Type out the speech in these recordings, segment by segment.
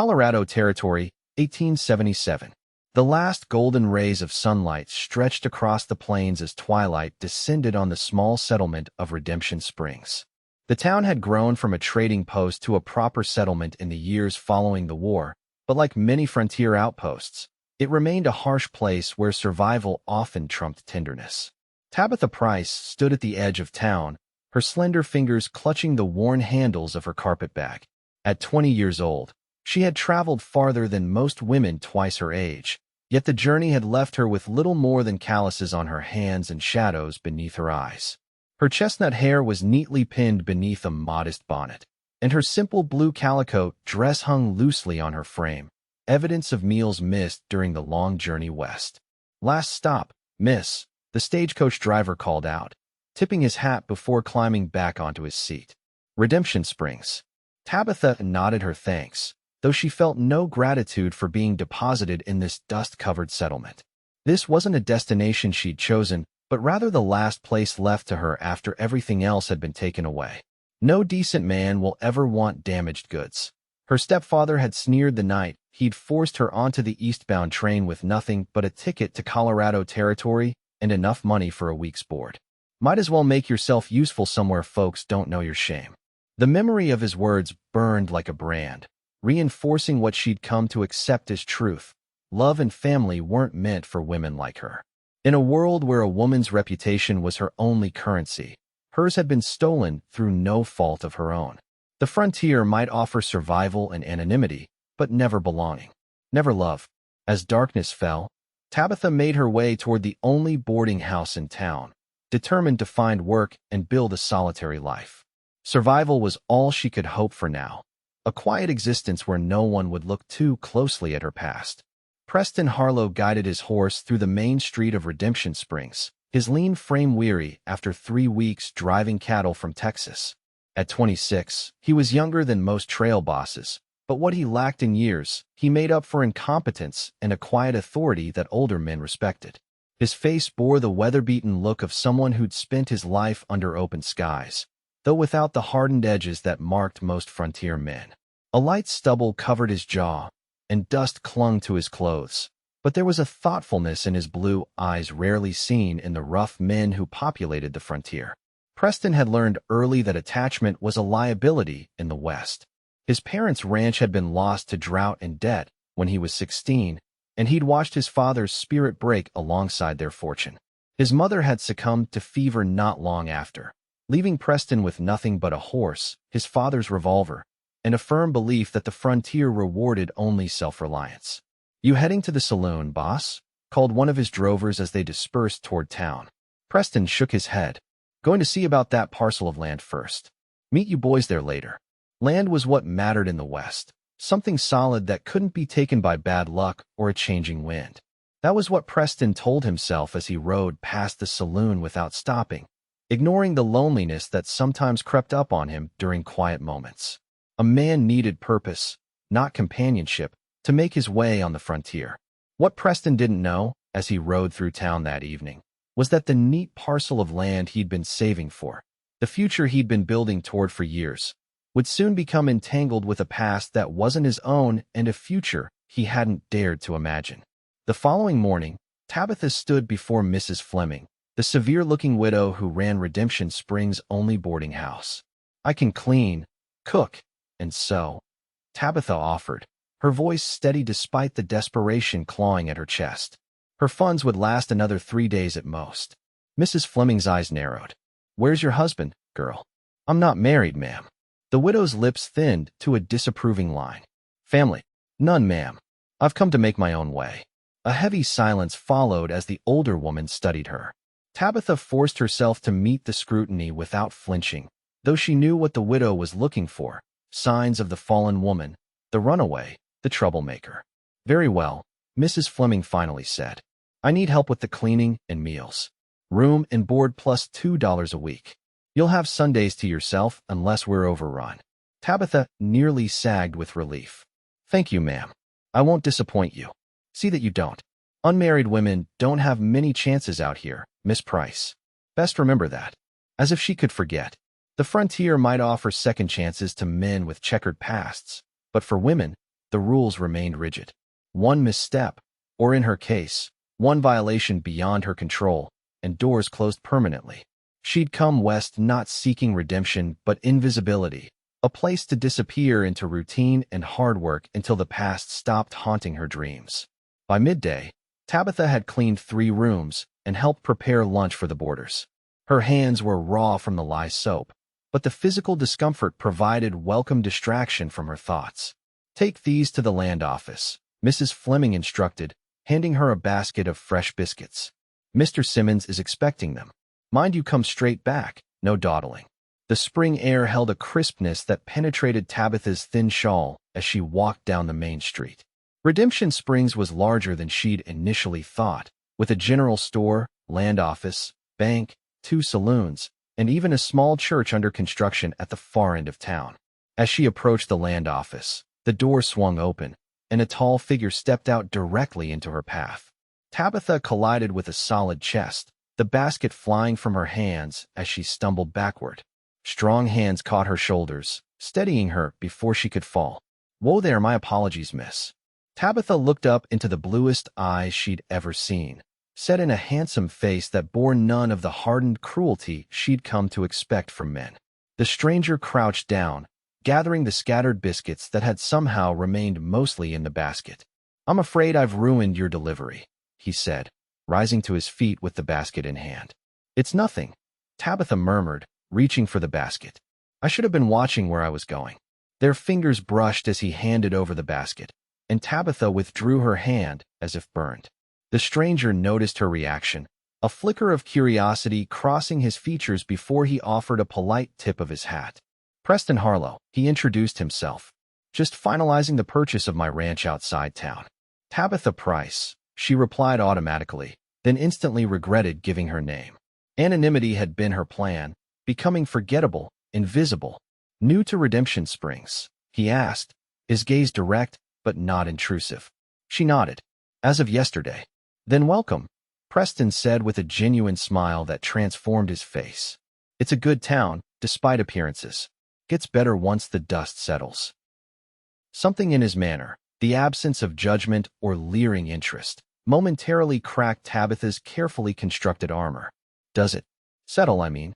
Colorado Territory, 1877. The last golden rays of sunlight stretched across the plains as twilight descended on the small settlement of Redemption Springs. The town had grown from a trading post to a proper settlement in the years following the war, but like many frontier outposts, it remained a harsh place where survival often trumped tenderness. Tabitha Price stood at the edge of town, her slender fingers clutching the worn handles of her carpet bag. At 20 years old, she had traveled farther than most women twice her age, yet the journey had left her with little more than calluses on her hands and shadows beneath her eyes. Her chestnut hair was neatly pinned beneath a modest bonnet, and her simple blue calico dress hung loosely on her frame, evidence of meals missed during the long journey west. "Last stop, miss," the stagecoach driver called out, tipping his hat before climbing back onto his seat. "Redemption Springs." Tabitha nodded her thanks, though she felt no gratitude for being deposited in this dust-covered settlement. This wasn't a destination she'd chosen, but rather the last place left to her after everything else had been taken away. No decent man will ever want damaged goods. Her stepfather had sneered the night he'd forced her onto the eastbound train with nothing but a ticket to Colorado Territory and enough money for a week's board. "Might as well make yourself useful somewhere folks don't know your shame." The memory of his words burned like a brand, reinforcing what she'd come to accept as truth. Love and family weren't meant for women like her. In a world where a woman's reputation was her only currency, hers had been stolen through no fault of her own. The frontier might offer survival and anonymity, but never belonging, never love. As darkness fell, Tabitha made her way toward the only boarding house in town, determined to find work and build a solitary life. Survival was all she could hope for now, a quiet existence where no one would look too closely at her past. Preston Harlow guided his horse through the main street of Redemption Springs, his lean frame weary after 3 weeks driving cattle from Texas. At 26, he was younger than most trail bosses, but what he lacked in years, he made up for in competence and a quiet authority that older men respected. His face bore the weather-beaten look of someone who'd spent his life under open skies, though without the hardened edges that marked most frontier men. A light stubble covered his jaw, and dust clung to his clothes, but there was a thoughtfulness in his blue eyes rarely seen in the rough men who populated the frontier. Preston had learned early that attachment was a liability in the West. His parents' ranch had been lost to drought and debt when he was 16, and he'd watched his father's spirit break alongside their fortune. His mother had succumbed to fever not long after, leaving Preston with nothing but a horse, his father's revolver, and a firm belief that the frontier rewarded only self-reliance. "You heading to the saloon, boss?" called one of his drovers as they dispersed toward town. Preston shook his head. "Going to see about that parcel of land first. Meet you boys there later." Land was what mattered in the West, something solid that couldn't be taken by bad luck or a changing wind. That was what Preston told himself as he rode past the saloon without stopping, ignoring the loneliness that sometimes crept up on him during quiet moments. A man needed purpose, not companionship, to make his way on the frontier. What Preston didn't know, as he rode through town that evening, was that the neat parcel of land he'd been saving for, the future he'd been building toward for years, would soon become entangled with a past that wasn't his own and a future he hadn't dared to imagine. The following morning, Tabitha stood before Mrs. Fleming, the severe-looking widow who ran Redemption Springs' only boarding house. "I can clean, cook, and sew," Tabitha offered, her voice steady despite the desperation clawing at her chest. Her funds would last another 3 days at most. Mrs. Fleming's eyes narrowed. "Where's your husband, girl?" "I'm not married, ma'am." The widow's lips thinned to a disapproving line. "Family?" "None, ma'am. I've come to make my own way." A heavy silence followed as the older woman studied her. Tabitha forced herself to meet the scrutiny without flinching, though she knew what the widow was looking for, signs of the fallen woman, the runaway, the troublemaker. "Very well," Mrs. Fleming finally said. "I need help with the cleaning and meals. Room and board plus $2 a week. You'll have Sundays to yourself unless we're overrun." Tabitha nearly sagged with relief. "Thank you, ma'am. I won't disappoint you. See that you don't. Unmarried women don't have many chances out here, Miss Price. Best remember that." As if she could forget. The frontier might offer second chances to men with checkered pasts, but for women, the rules remained rigid. One misstep, or in her case, one violation beyond her control, and doors closed permanently. She'd come west not seeking redemption but invisibility, a place to disappear into routine and hard work until the past stopped haunting her dreams. By midday, Tabitha had cleaned 3 rooms and helped prepare lunch for the boarders. Her hands were raw from the lye soap, but the physical discomfort provided welcome distraction from her thoughts. "Take these to the land office," Mrs. Fleming instructed, handing her a basket of fresh biscuits. "Mr. Simmons is expecting them. Mind you come straight back, no dawdling." The spring air held a crispness that penetrated Tabitha's thin shawl as she walked down the main street. Redemption Springs was larger than she'd initially thought, with a general store, land office, bank, 2 saloons, and even a small church under construction at the far end of town. As she approached the land office, the door swung open, and a tall figure stepped out directly into her path. Tabitha collided with a solid chest, the basket flying from her hands as she stumbled backward. Strong hands caught her shoulders, steadying her before she could fall. "Whoa there, my apologies, miss." Tabitha looked up into the bluest eyes she'd ever seen, set in a handsome face that bore none of the hardened cruelty she'd come to expect from men. The stranger crouched down, gathering the scattered biscuits that had somehow remained mostly in the basket. "I'm afraid I've ruined your delivery," he said, rising to his feet with the basket in hand. "It's nothing," Tabitha murmured, reaching for the basket. "I should have been watching where I was going." Their fingers brushed as he handed over the basket, and Tabitha withdrew her hand as if burned. The stranger noticed her reaction, a flicker of curiosity crossing his features before he offered a polite tip of his hat. "Preston Harlow," he introduced himself. "Just finalizing the purchase of my ranch outside town." "Tabitha Price," she replied automatically, then instantly regretted giving her name. Anonymity had been her plan, becoming forgettable, invisible. "New to Redemption Springs?" he asked, his gaze direct but not intrusive. She nodded. "As of yesterday." "Then welcome," Preston said with a genuine smile that transformed his face. "It's a good town, despite appearances. Gets better once the dust settles." Something in his manner, the absence of judgment or leering interest, momentarily cracked Tabitha's carefully constructed armor. "Does it settle, I mean?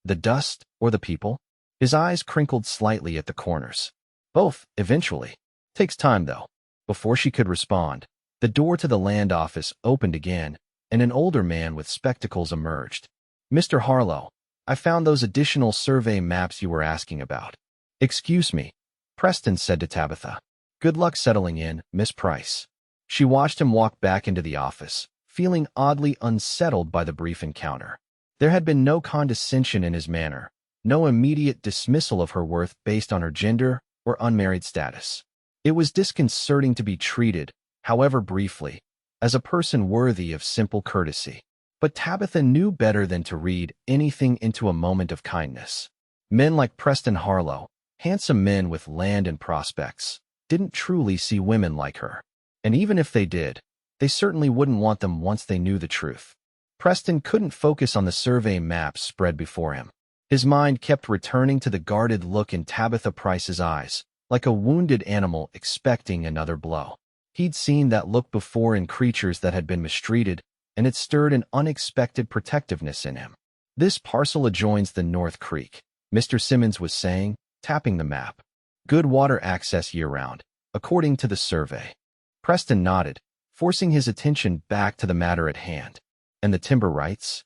The dust or the people?" His eyes crinkled slightly at the corners. "Both, eventually. Takes time, though." Before she could respond, the door to the land office opened again, and an older man with spectacles emerged. "Mr. Harlow, I found those additional survey maps you were asking about." "Excuse me," Preston said to Tabitha. "Good luck settling in, Miss Price." She watched him walk back into the office, feeling oddly unsettled by the brief encounter. There had been no condescension in his manner, no immediate dismissal of her worth based on her gender or unmarried status. It was disconcerting to be treated, however briefly, as a person worthy of simple courtesy. But Tabitha knew better than to read anything into a moment of kindness. Men like Preston Harlow, handsome men with land and prospects, didn't truly see women like her. And even if they did, they certainly wouldn't want them once they knew the truth. Preston couldn't focus on the survey maps spread before him. His mind kept returning to the guarded look in Tabitha Price's eyes, like a wounded animal expecting another blow. He'd seen that look before in creatures that had been mistreated, and it stirred an unexpected protectiveness in him. "This parcel adjoins the North Creek," Mr. Simmons was saying, tapping the map. "Good water access year-round, according to the survey." Preston nodded, forcing his attention back to the matter at hand. "And the timber rights?"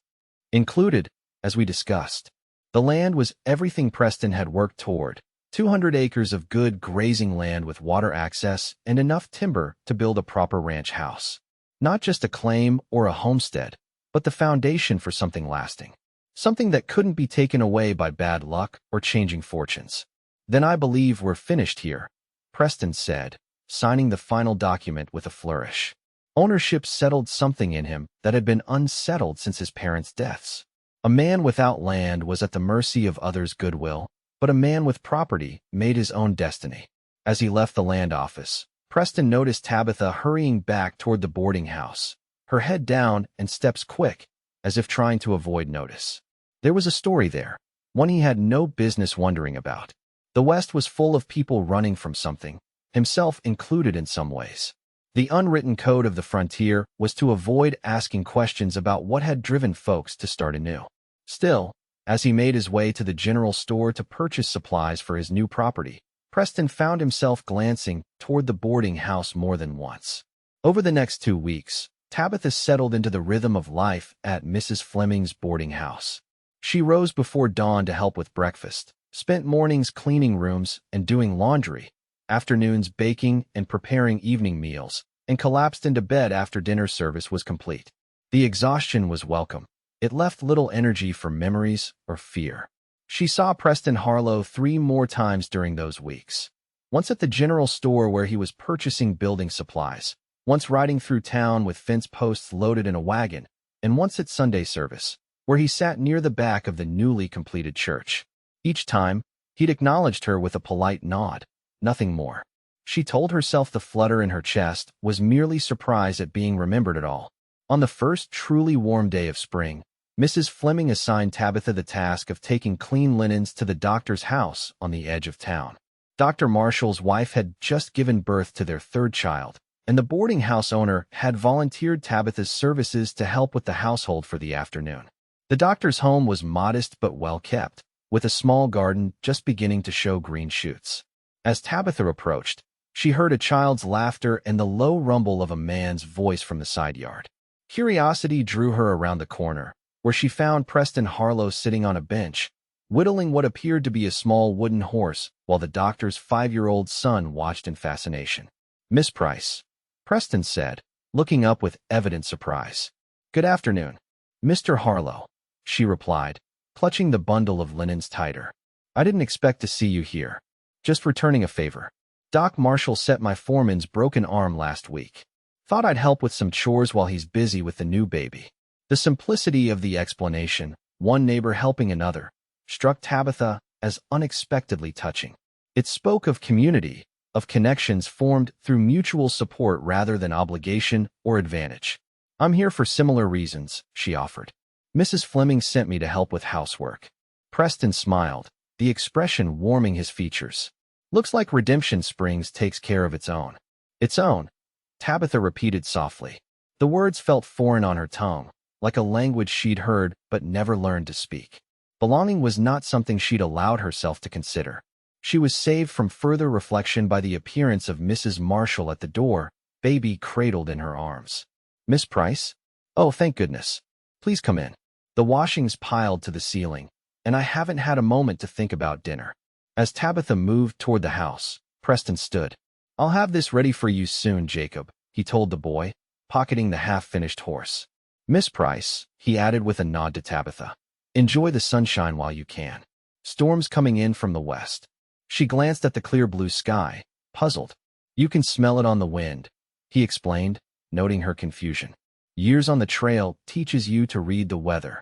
"Included, as we discussed." The land was everything Preston had worked toward. 200 acres of good grazing land with water access and enough timber to build a proper ranch house. Not just a claim or a homestead, but the foundation for something lasting. Something that couldn't be taken away by bad luck or changing fortunes. "Then I believe we're finished here," Preston said, signing the final document with a flourish. Ownership settled something in him that had been unsettled since his parents' deaths. A man without land was at the mercy of others' goodwill, but a man with property made his own destiny. As he left the land office, Preston noticed Tabitha hurrying back toward the boarding house, her head down and steps quick, as if trying to avoid notice. There was a story there, one he had no business wondering about. The West was full of people running from something, himself included in some ways. The unwritten code of the frontier was to avoid asking questions about what had driven folks to start anew. Still, as he made his way to the general store to purchase supplies for his new property, Preston found himself glancing toward the boarding house more than once. Over the next 2 weeks, Tabitha settled into the rhythm of life at Mrs. Fleming's boarding house. She rose before dawn to help with breakfast, spent mornings cleaning rooms and doing laundry, afternoons baking and preparing evening meals, and collapsed into bed after dinner service was complete. The exhaustion was welcome. It left little energy for memories or fear. She saw Preston Harlow 3 more times during those weeks. Once at the general store where he was purchasing building supplies, once riding through town with fence posts loaded in a wagon, and once at Sunday service, where he sat near the back of the newly completed church. Each time, he'd acknowledged her with a polite nod, nothing more. She told herself the flutter in her chest was merely surprise at being remembered at all. On the first truly warm day of spring, Mrs. Fleming assigned Tabitha the task of taking clean linens to the doctor's house on the edge of town. Dr. Marshall's wife had just given birth to their 3rd child, and the boarding house owner had volunteered Tabitha's services to help with the household for the afternoon. The doctor's home was modest but well kept, with a small garden just beginning to show green shoots. As Tabitha approached, she heard a child's laughter and the low rumble of a man's voice from the side yard. Curiosity drew her around the corner, where she found Preston Harlow sitting on a bench, whittling what appeared to be a small wooden horse, while the doctor's 5-year-old son watched in fascination. "Miss Price," Preston said, looking up with evident surprise. "Good afternoon, Mr. Harlow," she replied, clutching the bundle of linens tighter. "I didn't expect to see you here. Just returning a favor. Doc Marshall set my foreman's broken arm last week. Thought I'd help with some chores while he's busy with the new baby." The simplicity of the explanation, one neighbor helping another, struck Tabitha as unexpectedly touching. It spoke of community, of connections formed through mutual support rather than obligation or advantage. "I'm here for similar reasons," she offered. "Mrs. Fleming sent me to help with housework." Preston smiled, the expression warming his features. "Looks like Redemption Springs takes care of its own." "Its own," Tabitha repeated softly. The words felt foreign on her tongue, like a language she'd heard but never learned to speak. Belonging was not something she'd allowed herself to consider. She was saved from further reflection by the appearance of Mrs. Marshall at the door, baby cradled in her arms. "Miss Price? Oh, thank goodness. Please come in. The washing's piled to the ceiling, and I haven't had a moment to think about dinner." As Tabitha moved toward the house, Preston stood. "I'll have this ready for you soon, Jacob," he told the boy, pocketing the half-finished horse. "Miss Price," he added with a nod to Tabitha, "enjoy the sunshine while you can. Storm's coming in from the west." She glanced at the clear blue sky, puzzled. "You can smell it on the wind," he explained, noting her confusion. "Years on the trail teaches you to read the weather."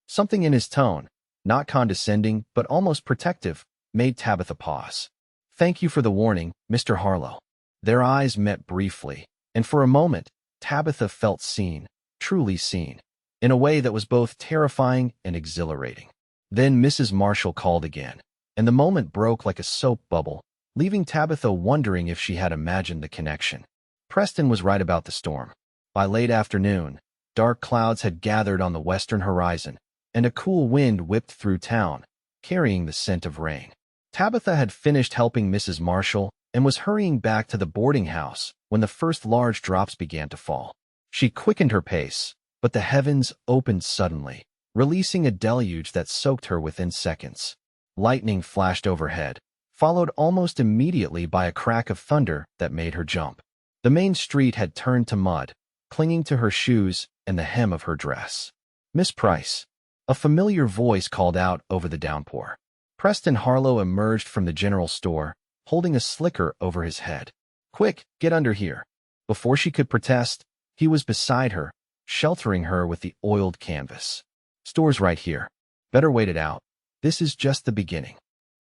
Something in his tone, not condescending but almost protective, made Tabitha pause. "Thank you for the warning, Mr. Harlow." Their eyes met briefly, and for a moment, Tabitha felt seen. Truly seen, in a way that was both terrifying and exhilarating. Then Mrs. Marshall called again, and the moment broke like a soap bubble, leaving Tabitha wondering if she had imagined the connection. Preston was right about the storm. By late afternoon, dark clouds had gathered on the western horizon, and a cool wind whipped through town, carrying the scent of rain. Tabitha had finished helping Mrs. Marshall and was hurrying back to the boarding house when the first large drops began to fall. She quickened her pace, but the heavens opened suddenly, releasing a deluge that soaked her within seconds. Lightning flashed overhead, followed almost immediately by a crack of thunder that made her jump. The main street had turned to mud, clinging to her shoes and the hem of her dress. "Miss Price," a familiar voice called out over the downpour. Preston Harlow emerged from the general store, holding a slicker over his head. "Quick, get under here." Before she could protest, he was beside her, sheltering her with the oiled canvas. "Store's right here. Better wait it out. This is just the beginning."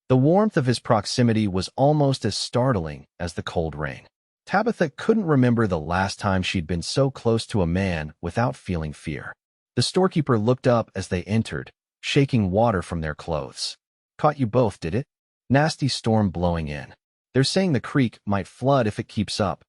The warmth of his proximity was almost as startling as the cold rain. Tabitha couldn't remember the last time she'd been so close to a man without feeling fear. The storekeeper looked up as they entered, shaking water from their clothes. "Caught you both, did it? Nasty storm blowing in." They're saying the creek might flood if it keeps up.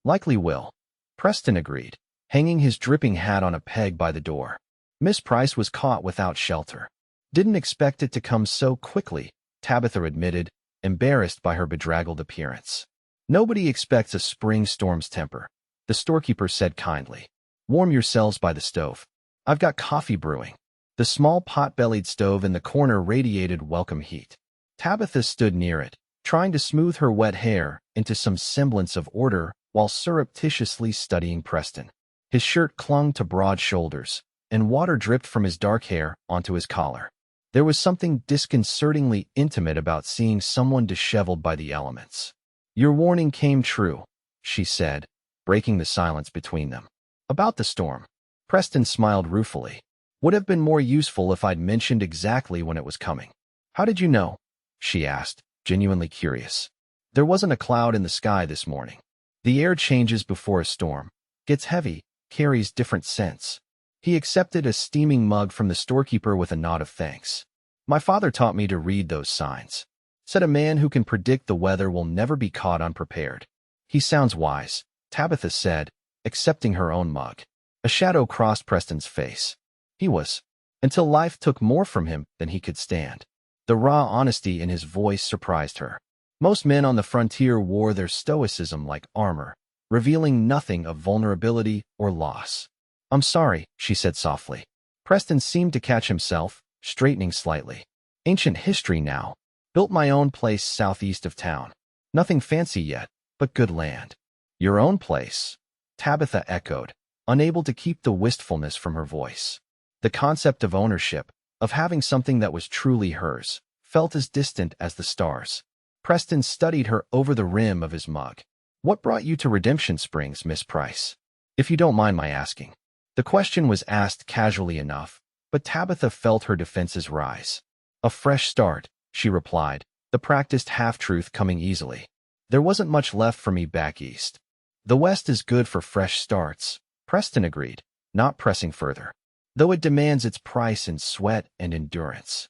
Likely will. Preston agreed, hanging his dripping hat on a peg by the door. Miss Price was caught without shelter. Didn't expect it to come so quickly, Tabitha admitted, embarrassed by her bedraggled appearance. Nobody expects a spring storm's temper, the storekeeper said kindly. Warm yourselves by the stove. I've got coffee brewing. The small pot-bellied stove in the corner radiated welcome heat. Tabitha stood near it, trying to smooth her wet hair into some semblance of order while surreptitiously studying Preston. His shirt clung to broad shoulders, and water dripped from his dark hair onto his collar. There was something disconcertingly intimate about seeing someone disheveled by the elements. Your warning came true, she said, breaking the silence between them. About the storm. Preston smiled ruefully. Would have been more useful if I'd mentioned exactly when it was coming. How did you know? She asked, genuinely curious. There wasn't a cloud in the sky this morning. The air changes before a storm, gets heavy, carries different scents. He accepted a steaming mug from the storekeeper with a nod of thanks. My father taught me to read those signs. Said a man who can predict the weather will never be caught unprepared. He sounds wise, Tabitha said, accepting her own mug. A shadow crossed Preston's face. He was, until life took more from him than he could stand. The raw honesty in his voice surprised her. Most men on the frontier wore their stoicism like armor, revealing nothing of vulnerability or loss. I'm sorry, she said softly. Preston seemed to catch himself, straightening slightly. Ancient history now. Built my own place southeast of town. Nothing fancy yet, but good land. Your own place? Tabitha echoed, unable to keep the wistfulness from her voice. The concept of ownership, of having something that was truly hers, felt as distant as the stars. Preston studied her over the rim of his mug. What brought you to Redemption Springs, Miss Price? If you don't mind my asking. The question was asked casually enough, but Tabitha felt her defenses rise. A fresh start, she replied, the practiced half-truth coming easily. There wasn't much left for me back east. The West is good for fresh starts, Preston agreed, not pressing further. Though it demands its price in sweat and endurance.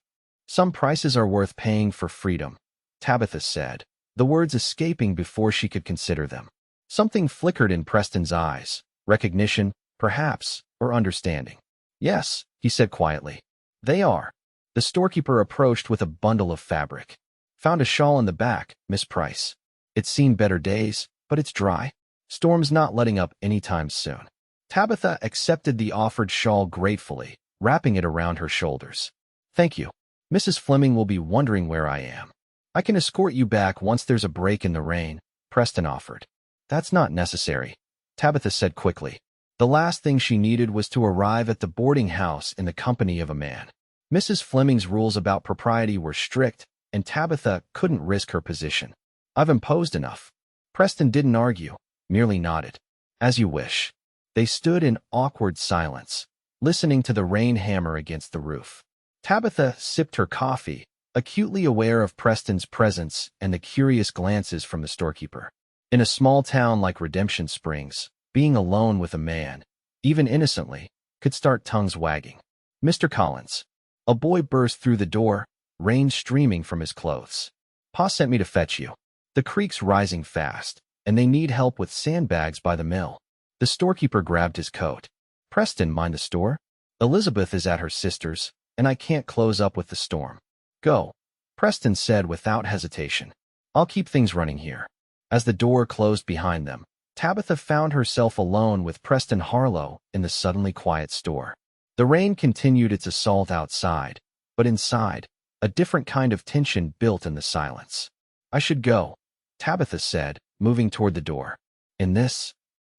Some prices are worth paying for freedom, Tabitha said, the words escaping before she could consider them. Something flickered in Preston's eyes, recognition, perhaps, or understanding. Yes, he said quietly. They are. The storekeeper approached with a bundle of fabric. Found a shawl in the back, Miss Price. It's seen better days, but it's dry. Storm's not letting up anytime soon. Tabitha accepted the offered shawl gratefully, wrapping it around her shoulders. Thank you. Mrs. Fleming will be wondering where I am. I can escort you back once there's a break in the rain, Preston offered. That's not necessary, Tabitha said quickly. The last thing she needed was to arrive at the boarding house in the company of a man. Mrs. Fleming's rules about propriety were strict, and Tabitha couldn't risk her position. I've imposed enough. Preston didn't argue, merely nodded. As you wish. They stood in awkward silence, listening to the rain hammer against the roof. Tabitha sipped her coffee, acutely aware of Preston's presence and the curious glances from the storekeeper. In a small town like Redemption Springs, being alone with a man, even innocently, could start tongues wagging. Mr. Collins. A boy burst through the door, rain streaming from his clothes. Pa sent me to fetch you. The creek's rising fast, and they need help with sandbags by the mill. The storekeeper grabbed his coat. Preston, mind the store? Elizabeth is at her sister's, and I can't close up with the storm. Go, Preston said without hesitation. I'll keep things running here. As the door closed behind them, Tabitha found herself alone with Preston Harlow in the suddenly quiet store. The rain continued its assault outside, but inside, a different kind of tension built in the silence. I should go, Tabitha said, moving toward the door. In this?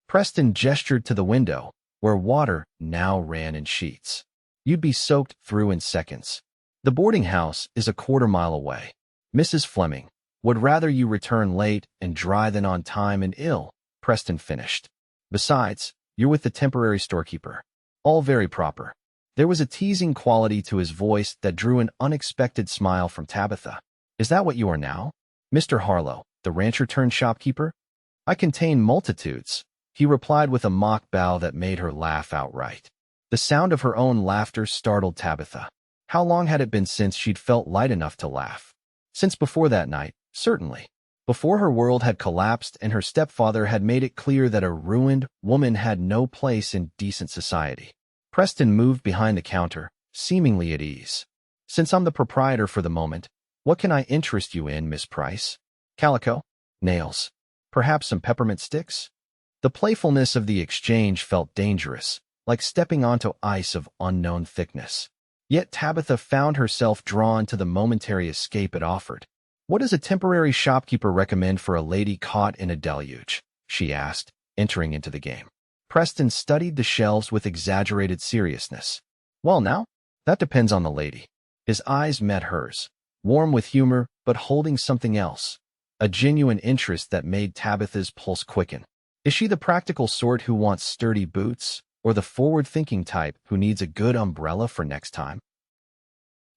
Preston gestured to the window, where water now ran in sheets. You'd be soaked through in seconds. The boarding house is a quarter-mile away. Mrs. Fleming would rather you return late and dry than on time and ill, Preston finished. Besides, you're with the temporary storekeeper. All very proper. There was a teasing quality to his voice that drew an unexpected smile from Tabitha. Is that what you are now? Mr. Harlow, the rancher-turned-shopkeeper? I contain multitudes, he replied with a mock bow that made her laugh outright. The sound of her own laughter startled Tabitha. How long had it been since she'd felt light enough to laugh? Since before that night, certainly. before her world had collapsed and her stepfather had made it clear that a ruined woman had no place in decent society. Preston moved behind the counter, seemingly at ease. Since I'm the proprietor for the moment, what can I interest you in, Miss Price? Calico? Nails? Perhaps some peppermint sticks? The playfulness of the exchange felt dangerous, like stepping onto ice of unknown thickness. Yet Tabitha found herself drawn to the momentary escape it offered. "What does a temporary shopkeeper recommend for a lady caught in a deluge?" she asked, entering into the game. Preston studied the shelves with exaggerated seriousness. "Well now, that depends on the lady." His eyes met hers, warm with humor but holding something else, a genuine interest that made Tabitha's pulse quicken. Is she the practical sort who wants sturdy boots, or the forward-thinking type who needs a good umbrella for next time?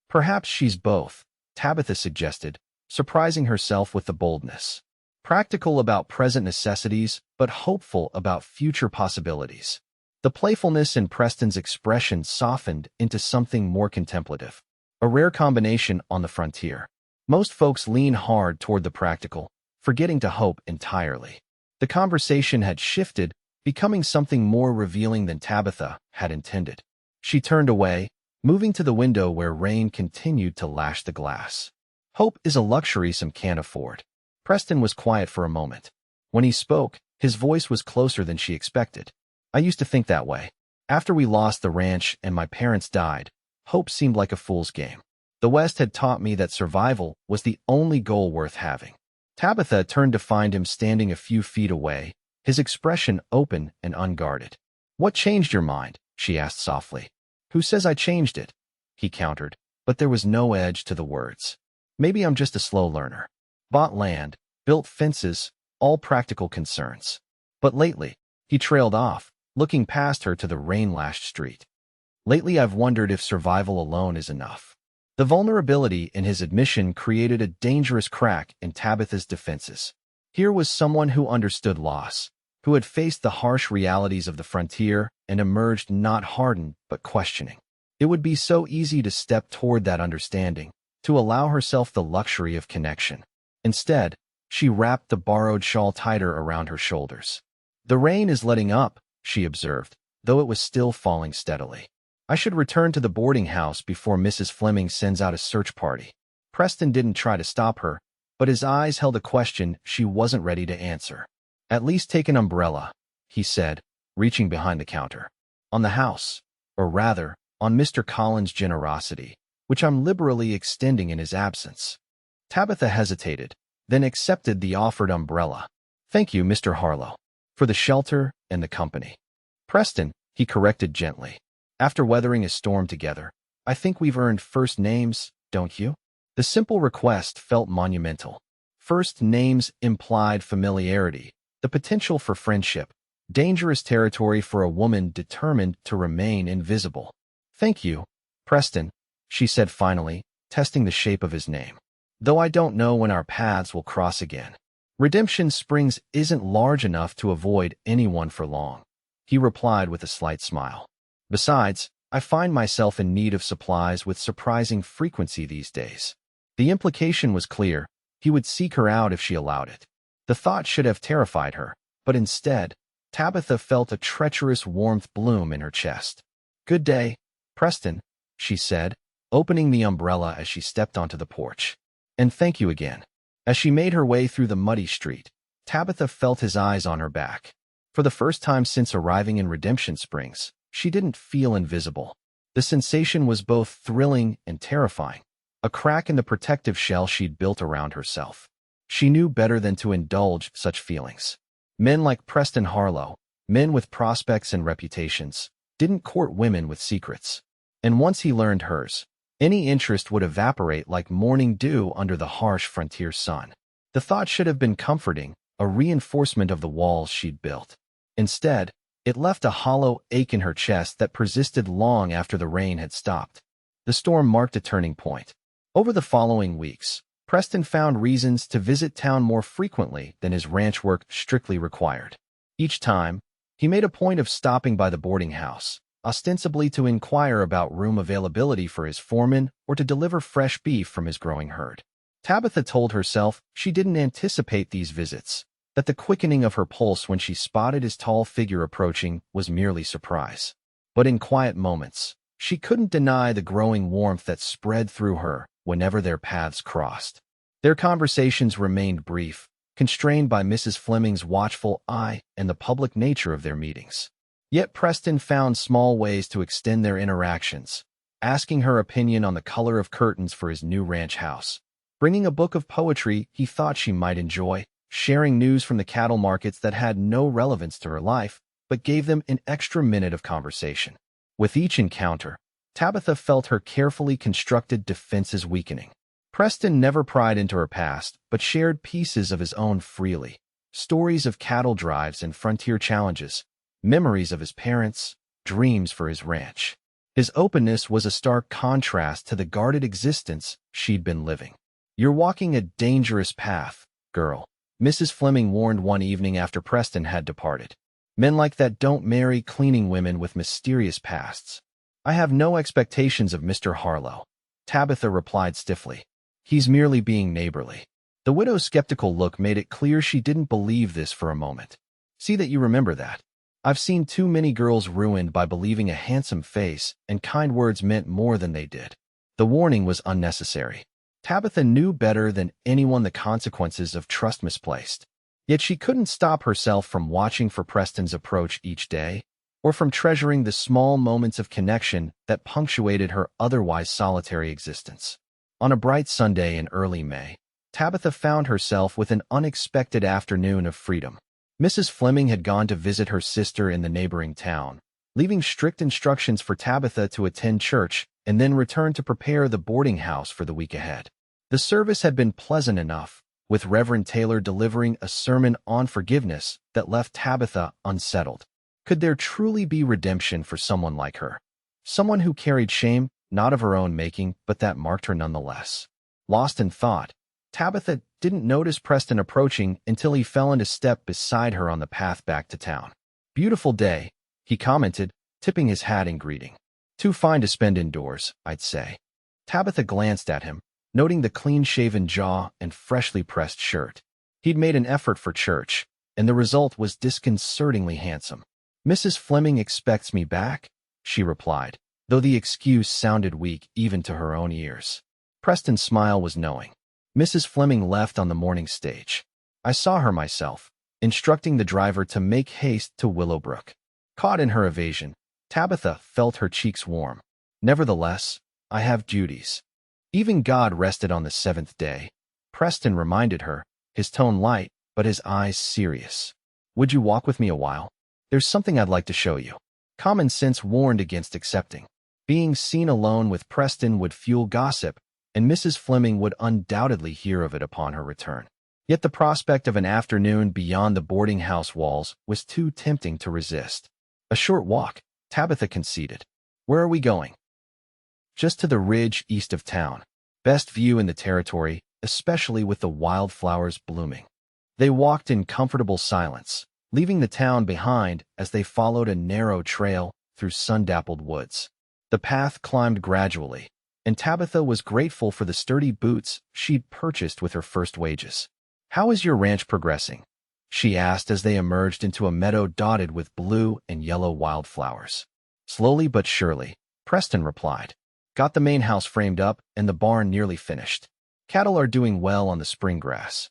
Perhaps she's both, Tabitha suggested, surprising herself with the boldness. Practical about present necessities, but hopeful about future possibilities. The playfulness in Preston's expression softened into something more contemplative, a rare combination on the frontier. Most folks lean hard toward the practical, forgetting to hope entirely. The conversation had shifted, becoming something more revealing than Tabitha had intended. She turned away, moving to the window where rain continued to lash the glass. Hope is a luxury some can't afford. Preston was quiet for a moment. When he spoke, his voice was closer than she expected. "I used to think that way. After we lost the ranch and my parents died, hope seemed like a fool's game. The West had taught me that survival was the only goal worth having." Tabitha turned to find him standing a few feet away, his expression open and unguarded. "What changed your mind?" she asked softly. "Who says I changed it?" he countered, but there was no edge to the words. "Maybe I'm just a slow learner. Bought land, built fences, all practical concerns. But lately," he trailed off, looking past her to the rain-lashed street. "Lately I've wondered if survival alone is enough." The vulnerability in his admission created a dangerous crack in Tabitha's defenses. Here was someone who understood loss, who had faced the harsh realities of the frontier and emerged not hardened but questioning. It would be so easy to step toward that understanding, to allow herself the luxury of connection. Instead, she wrapped the borrowed shawl tighter around her shoulders. "The rain is letting up," she observed, though it was still falling steadily. "I should return to the boarding house before Mrs. Fleming sends out a search party." Preston didn't try to stop her, but his eyes held a question she wasn't ready to answer. "At least take an umbrella," he said, reaching behind the counter. "On the house, or rather, on Mr. Collins' generosity, which I'm liberally extending in his absence." Tabitha hesitated, then accepted the offered umbrella. "Thank you, Mr. Harlow, for the shelter and the company." "Preston," he corrected gently. "After weathering a storm together, I think we've earned first names, don't you?" The simple request felt monumental. First names implied familiarity, the potential for friendship, dangerous territory for a woman determined to remain invisible. "Thank you, Preston," she said finally, testing the shape of his name. "Though I don't know when our paths will cross again. Redemption Springs isn't large enough to avoid anyone for long," he replied with a slight smile. "Besides, I find myself in need of supplies with surprising frequency these days." The implication was clear. He would seek her out if she allowed it. The thought should have terrified her, but instead, Tabitha felt a treacherous warmth bloom in her chest. "Good day, Preston," she said, opening the umbrella as she stepped onto the porch. "And thank you again." As she made her way through the muddy street, Tabitha felt his eyes on her back. For the first time since arriving in Redemption Springs, she didn't feel invisible. The sensation was both thrilling and terrifying, a crack in the protective shell she'd built around herself. She knew better than to indulge such feelings. Men like Preston Harlow, men with prospects and reputations, didn't court women with secrets. And once he learned hers, any interest would evaporate like morning dew under the harsh frontier sun. The thought should have been comforting, a reinforcement of the walls she'd built. Instead, it left a hollow ache in her chest that persisted long after the rain had stopped. The storm marked a turning point. Over the following weeks, Preston found reasons to visit town more frequently than his ranch work strictly required. Each time, he made a point of stopping by the boarding house, ostensibly to inquire about room availability for his foreman or to deliver fresh beef from his growing herd. Tabitha told herself she didn't anticipate these visits, that the quickening of her pulse when she spotted his tall figure approaching was merely surprise. But in quiet moments, she couldn't deny the growing warmth that spread through her whenever their paths crossed. Their conversations remained brief, constrained by Mrs. Fleming's watchful eye and the public nature of their meetings. Yet Preston found small ways to extend their interactions, asking her opinion on the color of curtains for his new ranch house, bringing a book of poetry he thought she might enjoy, sharing news from the cattle markets that had no relevance to her life, but gave them an extra minute of conversation. With each encounter, Tabitha felt her carefully constructed defenses weakening. Preston never pried into her past, but shared pieces of his own freely. Stories of cattle drives and frontier challenges, memories of his parents, dreams for his ranch. His openness was a stark contrast to the guarded existence she'd been living. "You're walking a dangerous path, girl," Mrs. Fleming warned one evening after Preston had departed. "Men like that don't marry cleaning women with mysterious pasts." "I have no expectations of Mr. Harlow," Tabitha replied stiffly. "He's merely being neighborly." The widow's skeptical look made it clear she didn't believe this for a moment. "See that you remember that. I've seen too many girls ruined by believing a handsome face and kind words meant more than they did." The warning was unnecessary. Tabitha knew better than anyone the consequences of trust misplaced. Yet she couldn't stop herself from watching for Preston's approach each day, or from treasuring the small moments of connection that punctuated her otherwise solitary existence. On a bright Sunday in early May, Tabitha found herself with an unexpected afternoon of freedom. Mrs. Fleming had gone to visit her sister in the neighboring town, leaving strict instructions for Tabitha to attend church and then return to prepare the boarding house for the week ahead. The service had been pleasant enough, with Reverend Taylor delivering a sermon on forgiveness that left Tabitha unsettled. Could there truly be redemption for someone like her? Someone who carried shame, not of her own making, but that marked her nonetheless. Lost in thought, Tabitha didn't notice Preston approaching until he fell into step beside her on the path back to town. "Beautiful day," he commented, tipping his hat in greeting. "Too fine to spend indoors, I'd say." Tabitha glanced at him, noting the clean-shaven jaw and freshly pressed shirt. He'd made an effort for church, and the result was disconcertingly handsome. "Mrs. Fleming expects me back," she replied, though the excuse sounded weak even to her own ears. Preston's smile was knowing. "Mrs. Fleming left on the morning stage. I saw her myself, instructing the driver to make haste to Willowbrook." Caught in her evasion, Tabitha felt her cheeks warm. "Nevertheless, I have duties." "Even God rested on the seventh day," Preston reminded her, his tone light, but his eyes serious. "Would you walk with me a while? There's something I'd like to show you." Common sense warned against accepting. Being seen alone with Preston would fuel gossip, and Mrs. Fleming would undoubtedly hear of it upon her return. Yet the prospect of an afternoon beyond the boarding house walls was too tempting to resist. "A short walk," Tabitha conceded. "Where are we going?" "Just to the ridge east of town. Best view in the territory, especially with the wildflowers blooming." They walked in comfortable silence, leaving the town behind as they followed a narrow trail through sun-dappled woods. The path climbed gradually, and Tabitha was grateful for the sturdy boots she'd purchased with her first wages. "How is your ranch progressing?" she asked as they emerged into a meadow dotted with blue and yellow wildflowers. "Slowly but surely," Preston replied. "Got the main house framed up and the barn nearly finished. Cattle are doing well on the spring grass."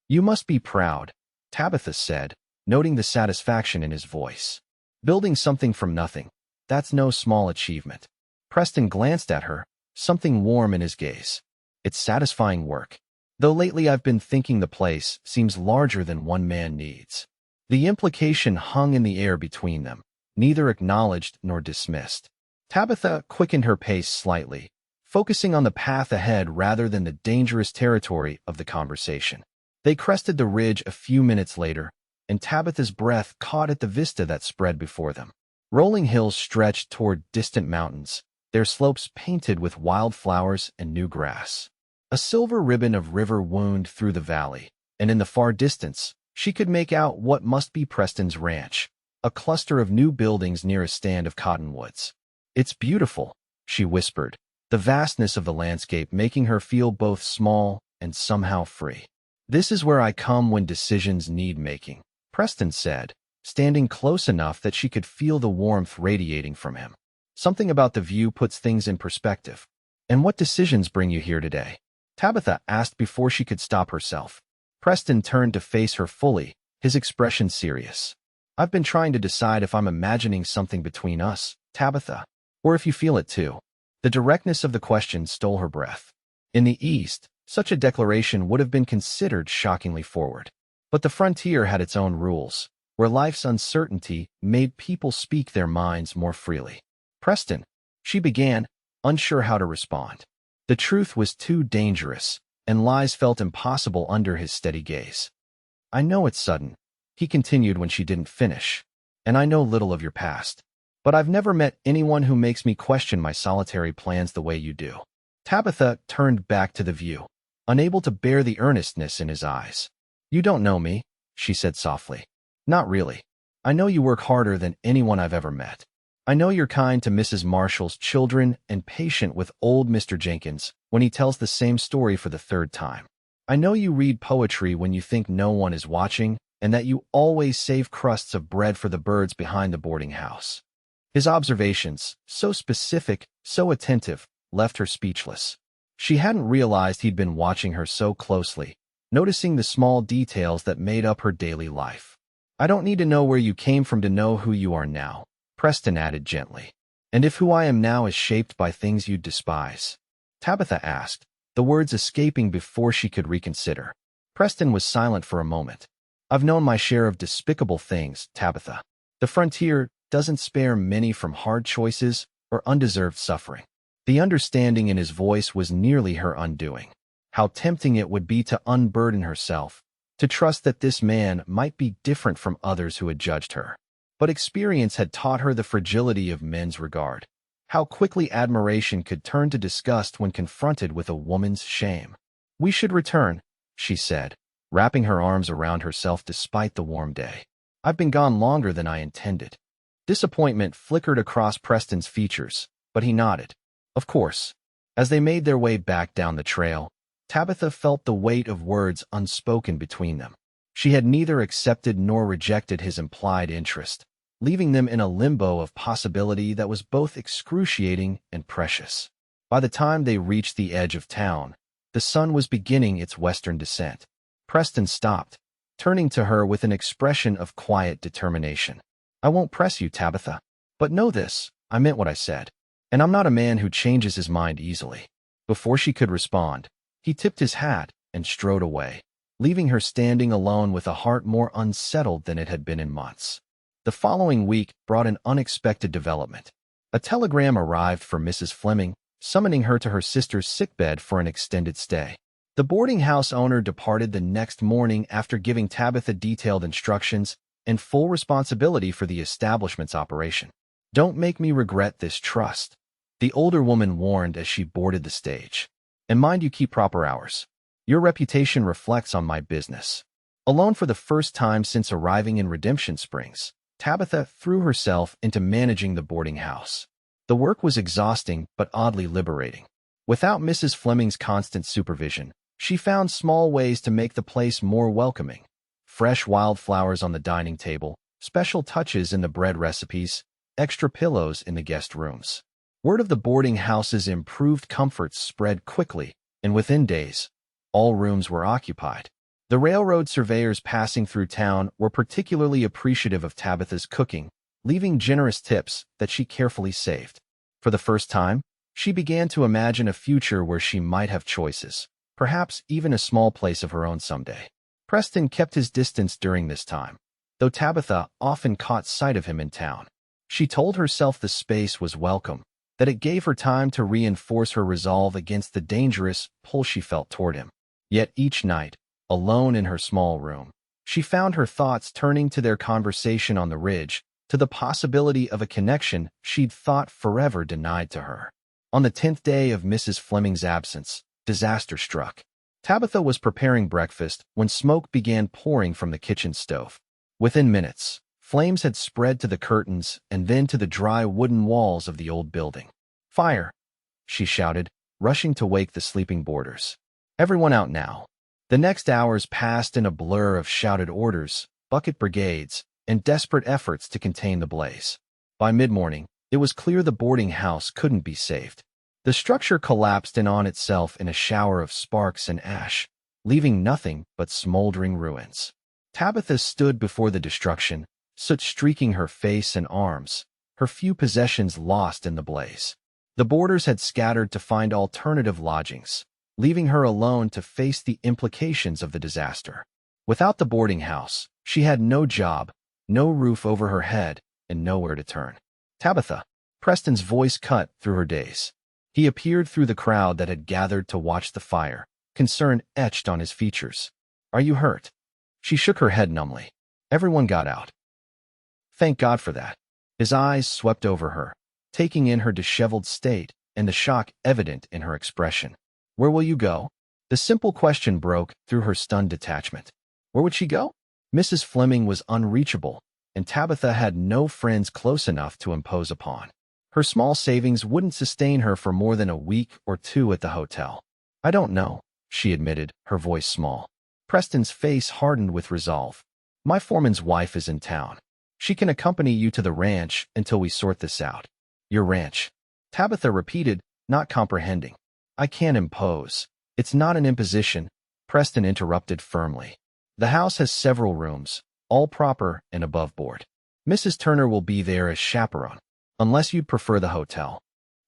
"You must be proud," Tabitha said, noting the satisfaction in his voice. "Building something from nothing, that's no small achievement." Preston glanced at her, something warm in his gaze. "It's satisfying work. Though lately I've been thinking the place seems larger than one man needs." The implication hung in the air between them, neither acknowledged nor dismissed. Tabitha quickened her pace slightly, focusing on the path ahead rather than the dangerous territory of the conversation. They crested the ridge a few minutes later, and Tabitha's breath caught at the vista that spread before them. Rolling hills stretched toward distant mountains, their slopes painted with wildflowers and new grass. A silver ribbon of river wound through the valley, and in the far distance, she could make out what must be Preston's ranch, a cluster of new buildings near a stand of cottonwoods. "It's beautiful," she whispered, the vastness of the landscape making her feel both small and somehow free. "This is where I come when decisions need making," Preston said, standing close enough that she could feel the warmth radiating from him. "Something about the view puts things in perspective." "And what decisions bring you here today?" Tabitha asked before she could stop herself. Preston turned to face her fully, his expression serious. "I've been trying to decide if I'm imagining something between us, Tabitha, or if you feel it too." The directness of the question stole her breath. In the East, such a declaration would have been considered shockingly forward. But the frontier had its own rules, where life's uncertainty made people speak their minds more freely. "Preston," she began, unsure how to respond. The truth was too dangerous, and lies felt impossible under his steady gaze. "I know it's sudden," he continued when she didn't finish, "and I know little of your past. But I've never met anyone who makes me question my solitary plans the way you do." Tabitha turned back to the view, unable to bear the earnestness in his eyes. "You don't know me," she said softly. "Not really. I know you work harder than anyone I've ever met. I know you're kind to Mrs. Marshall's children and patient with old Mr. Jenkins when he tells the same story for the third time. I know you read poetry when you think no one is watching, and that you always save crusts of bread for the birds behind the boarding house." His observations, so specific, so attentive, left her speechless. She hadn't realized he'd been watching her so closely, noticing the small details that made up her daily life. "I don't need to know where you came from to know who you are now," Preston added gently. "And if who I am now is shaped by things you'd despise?" Tabitha asked, the words escaping before she could reconsider. Preston was silent for a moment. "I've known my share of despicable things, Tabitha. The frontier doesn't spare many from hard choices or undeserved suffering." The understanding in his voice was nearly her undoing. How tempting it would be to unburden herself, to trust that this man might be different from others who had judged her. But experience had taught her the fragility of men's regard, how quickly admiration could turn to disgust when confronted with a woman's shame. "We should return," she said, wrapping her arms around herself despite the warm day. "I've been gone longer than I intended." Disappointment flickered across Preston's features, but he nodded. "Of course." As they made their way back down the trail, Tabitha felt the weight of words unspoken between them. She had neither accepted nor rejected his implied interest, leaving them in a limbo of possibility that was both excruciating and precious. By the time they reached the edge of town, the sun was beginning its western descent. Preston stopped, turning to her with an expression of quiet determination. "I won't press you, Tabitha. But know this, I meant what I said. And I'm not a man who changes his mind easily." Before she could respond, he tipped his hat and strode away, leaving her standing alone with a heart more unsettled than it had been in months. The following week brought an unexpected development. A telegram arrived from Mrs. Fleming, summoning her to her sister's sickbed for an extended stay. The boarding house owner departed the next morning after giving Tabitha detailed instructions and full responsibility for the establishment's operation. "Don't make me regret this trust," the older woman warned as she boarded the stage. "And mind you keep proper hours. Your reputation reflects on my business." Alone for the first time since arriving in Redemption Springs, Tabitha threw herself into managing the boarding house. The work was exhausting but oddly liberating. Without Mrs. Fleming's constant supervision, she found small ways to make the place more welcoming. Fresh wildflowers on the dining table, special touches in the bread recipes, extra pillows in the guest rooms. Word of the boarding house's improved comforts spread quickly, and within days, all rooms were occupied. The railroad surveyors passing through town were particularly appreciative of Tabitha's cooking, leaving generous tips that she carefully saved. For the first time, she began to imagine a future where she might have choices, perhaps even a small place of her own someday. Preston kept his distance during this time, though Tabitha often caught sight of him in town. She told herself the space was welcome, that it gave her time to reinforce her resolve against the dangerous pull she felt toward him. Yet each night, alone in her small room, she found her thoughts turning to their conversation on the ridge, to the possibility of a connection she'd thought forever denied to her. On the 10th day of Mrs. Fleming's absence, disaster struck. Tabitha was preparing breakfast when smoke began pouring from the kitchen stove. Within minutes, flames had spread to the curtains and then to the dry wooden walls of the old building. "Fire!" she shouted, rushing to wake the sleeping boarders. Everyone out now. The next hours passed in a blur of shouted orders, bucket brigades, and desperate efforts to contain the blaze. By mid-morning, it was clear the boarding house couldn't be saved. The structure collapsed in on itself in a shower of sparks and ash, leaving nothing but smoldering ruins. Tabitha stood before the destruction, soot streaking her face and arms, her few possessions lost in the blaze. The boarders had scattered to find alternative lodgings, leaving her alone to face the implications of the disaster. Without the boarding house, she had no job, no roof over her head, and nowhere to turn. Tabitha. Preston's voice cut through her daze. He appeared through the crowd that had gathered to watch the fire, concern etched on his features. Are you hurt? She shook her head numbly. Everyone got out. Thank God for that. His eyes swept over her, taking in her disheveled state and the shock evident in her expression. Where will you go? The simple question broke through her stunned detachment. Where would she go? Mrs. Fleming was unreachable, and Tabitha had no friends close enough to impose upon. Her small savings wouldn't sustain her for more than a week or two at the hotel. I don't know, she admitted, her voice small. Preston's face hardened with resolve. My foreman's wife is in town. She can accompany you to the ranch until we sort this out. Your ranch? Tabitha repeated, not comprehending. I can't impose. It's not an imposition, Preston interrupted firmly. The house has several rooms, all proper and above board. Mrs. Turner will be there as chaperone, unless you'd prefer the hotel.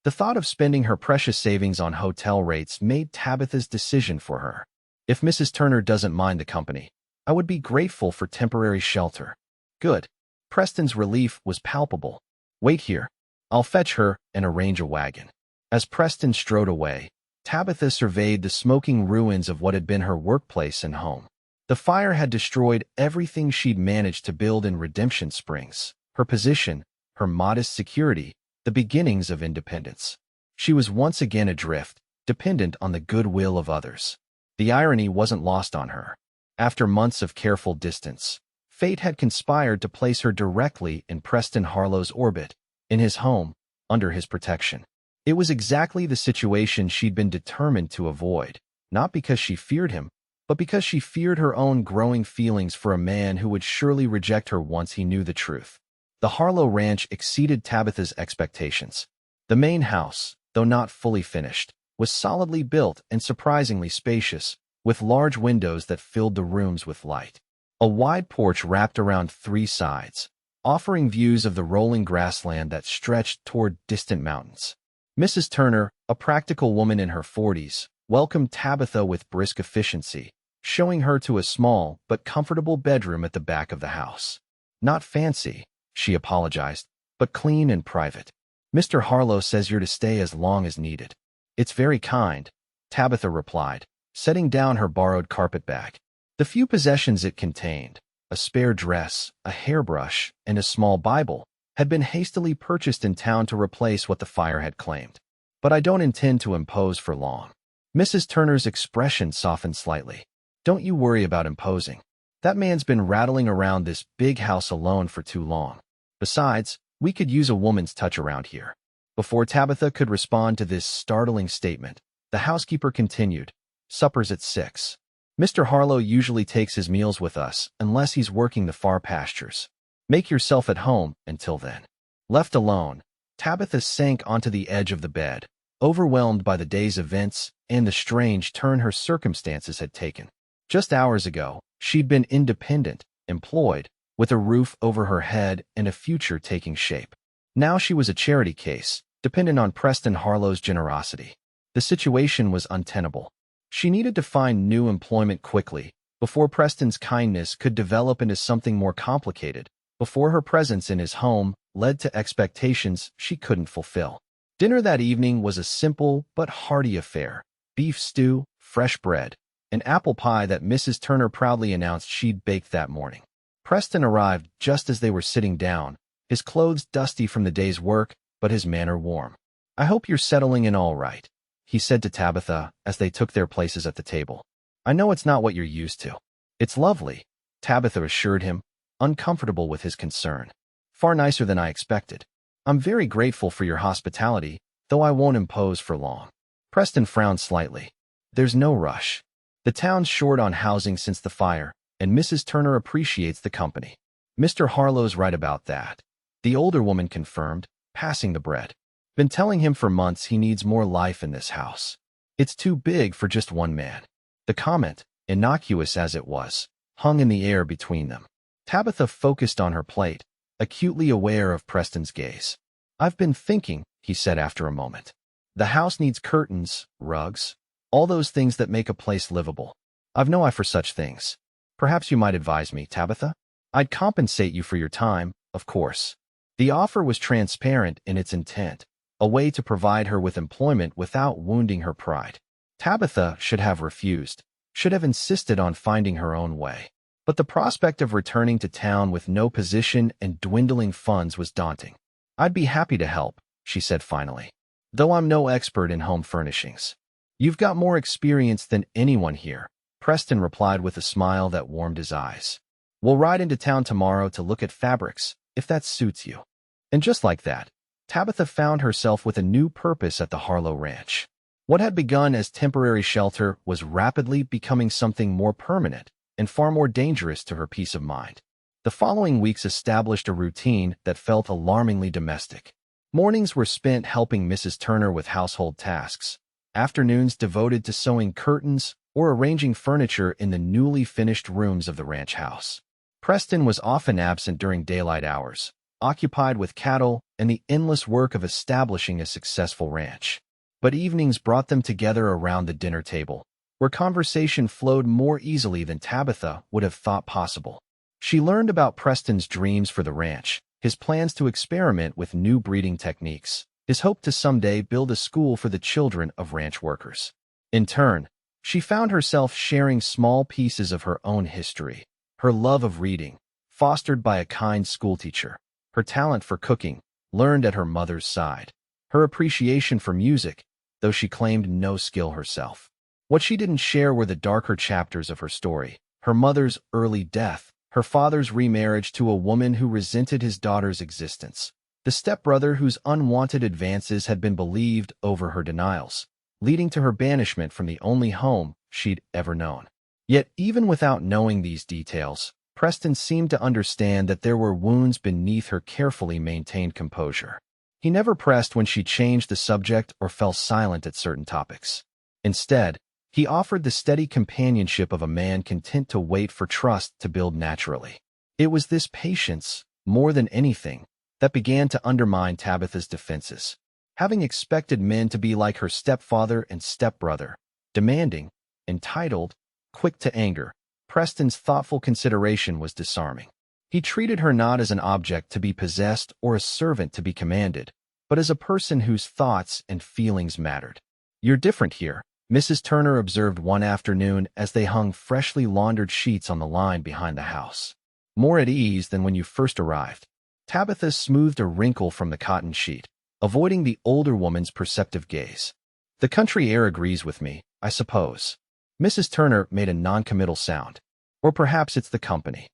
The thought of spending her precious savings on hotel rates made Tabitha's decision for her. If Mrs. Turner doesn't mind the company, I would be grateful for temporary shelter. Good. Preston's relief was palpable. Wait here. I'll fetch her and arrange a wagon. As Preston strode away, Tabitha surveyed the smoking ruins of what had been her workplace and home. The fire had destroyed everything she'd managed to build in Redemption Springs, her position, her modest security, the beginnings of independence. She was once again adrift, dependent on the goodwill of others. The irony wasn't lost on her. After months of careful distance, fate had conspired to place her directly in Preston Harlow's orbit, in his home, under his protection. It was exactly the situation she'd been determined to avoid, not because she feared him, but because she feared her own growing feelings for a man who would surely reject her once he knew the truth. The Harlow Ranch exceeded Tabitha's expectations. The main house, though not fully finished, was solidly built and surprisingly spacious, with large windows that filled the rooms with light. A wide porch wrapped around three sides, offering views of the rolling grassland that stretched toward distant mountains. Mrs. Turner, a practical woman in her 40s, welcomed Tabitha with brisk efficiency, showing her to a small but comfortable bedroom at the back of the house. Not fancy, she apologized, but clean and private. Mr. Harlow says you're to stay as long as needed. It's very kind, Tabitha replied, setting down her borrowed carpetbag. The few possessions it contained, a spare dress, a hairbrush, and a small Bible, had been hastily purchased in town to replace what the fire had claimed. But I don't intend to impose for long. Mrs. Turner's expression softened slightly. Don't you worry about imposing. That man's been rattling around this big house alone for too long. Besides, we could use a woman's touch around here. Before Tabitha could respond to this startling statement, the housekeeper continued, Supper's at 6. Mr. Harlow usually takes his meals with us, unless he's working the far pastures. Make yourself at home until then. Left alone, Tabitha sank onto the edge of the bed, overwhelmed by the day's events and the strange turn her circumstances had taken. Just hours ago, she'd been independent, employed, with a roof over her head and a future taking shape. Now she was a charity case, dependent on Preston Harlow's generosity. The situation was untenable. She needed to find new employment quickly, before Preston's kindness could develop into something more complicated, before her presence in his home led to expectations she couldn't fulfill. Dinner that evening was a simple but hearty affair: beef stew, fresh bread, and apple pie that Mrs. Turner proudly announced she'd baked that morning. Preston arrived just as they were sitting down, his clothes dusty from the day's work, but his manner warm. I hope you're settling in all right, he said to Tabitha as they took their places at the table. I know it's not what you're used to. It's lovely, Tabitha assured him, uncomfortable with his concern. Far nicer than I expected. I'm very grateful for your hospitality, though I won't impose for long. Preston frowned slightly. There's no rush. The town's short on housing since the fire, and Mrs. Turner appreciates the company. Mr. Harlow's right about that, the older woman confirmed, passing the bread. Been telling him for months he needs more life in this house. It's too big for just one man. The comment, innocuous as it was, hung in the air between them. Tabitha focused on her plate, acutely aware of Preston's gaze. I've been thinking, he said after a moment. The house needs curtains, rugs, all those things that make a place livable. I've no eye for such things. Perhaps you might advise me, Tabitha? I'd compensate you for your time, of course. The offer was transparent in its intent, a way to provide her with employment without wounding her pride. Tabitha should have refused, should have insisted on finding her own way. But the prospect of returning to town with no position and dwindling funds was daunting. I'd be happy to help, she said finally, though I'm no expert in home furnishings. You've got more experience than anyone here, Preston replied with a smile that warmed his eyes. We'll ride into town tomorrow to look at fabrics, if that suits you. And just like that, Tabitha found herself with a new purpose at the Harlow Ranch. What had begun as temporary shelter was rapidly becoming something more permanent and far more dangerous to her peace of mind. The following weeks established a routine that felt alarmingly domestic. Mornings were spent helping Mrs. Turner with household tasks, afternoons devoted to sewing curtains or arranging furniture in the newly finished rooms of the ranch house. Preston was often absent during daylight hours, occupied with cattle and the endless work of establishing a successful ranch. But evenings brought them together around the dinner table, where conversation flowed more easily than Tabitha would have thought possible. She learned about Preston's dreams for the ranch, his plans to experiment with new breeding techniques, his hope to someday build a school for the children of ranch workers. In turn, she found herself sharing small pieces of her own history, her love of reading, fostered by a kind schoolteacher, her talent for cooking, learned at her mother's side, her appreciation for music, though she claimed no skill herself. What she didn't share were the darker chapters of her story, her mother's early death, her father's remarriage to a woman who resented his daughter's existence, the stepbrother whose unwanted advances had been believed over her denials, leading to her banishment from the only home she'd ever known. Yet even without knowing these details, Preston seemed to understand that there were wounds beneath her carefully maintained composure. He never pressed when she changed the subject or fell silent at certain topics. Instead, he offered the steady companionship of a man content to wait for trust to build naturally. It was this patience, more than anything, that began to undermine Tabitha's defenses. Having expected men to be like her stepfather and stepbrother, demanding, entitled, quick to anger, Preston's thoughtful consideration was disarming. He treated her not as an object to be possessed or a servant to be commanded, but as a person whose thoughts and feelings mattered. You're different here, Mrs. Turner observed one afternoon as they hung freshly laundered sheets on the line behind the house. More at ease than when you first arrived. Tabitha smoothed a wrinkle from the cotton sheet, avoiding the older woman's perceptive gaze. The country air agrees with me, I suppose. Mrs. Turner made a non-committal sound. Or perhaps it's the company.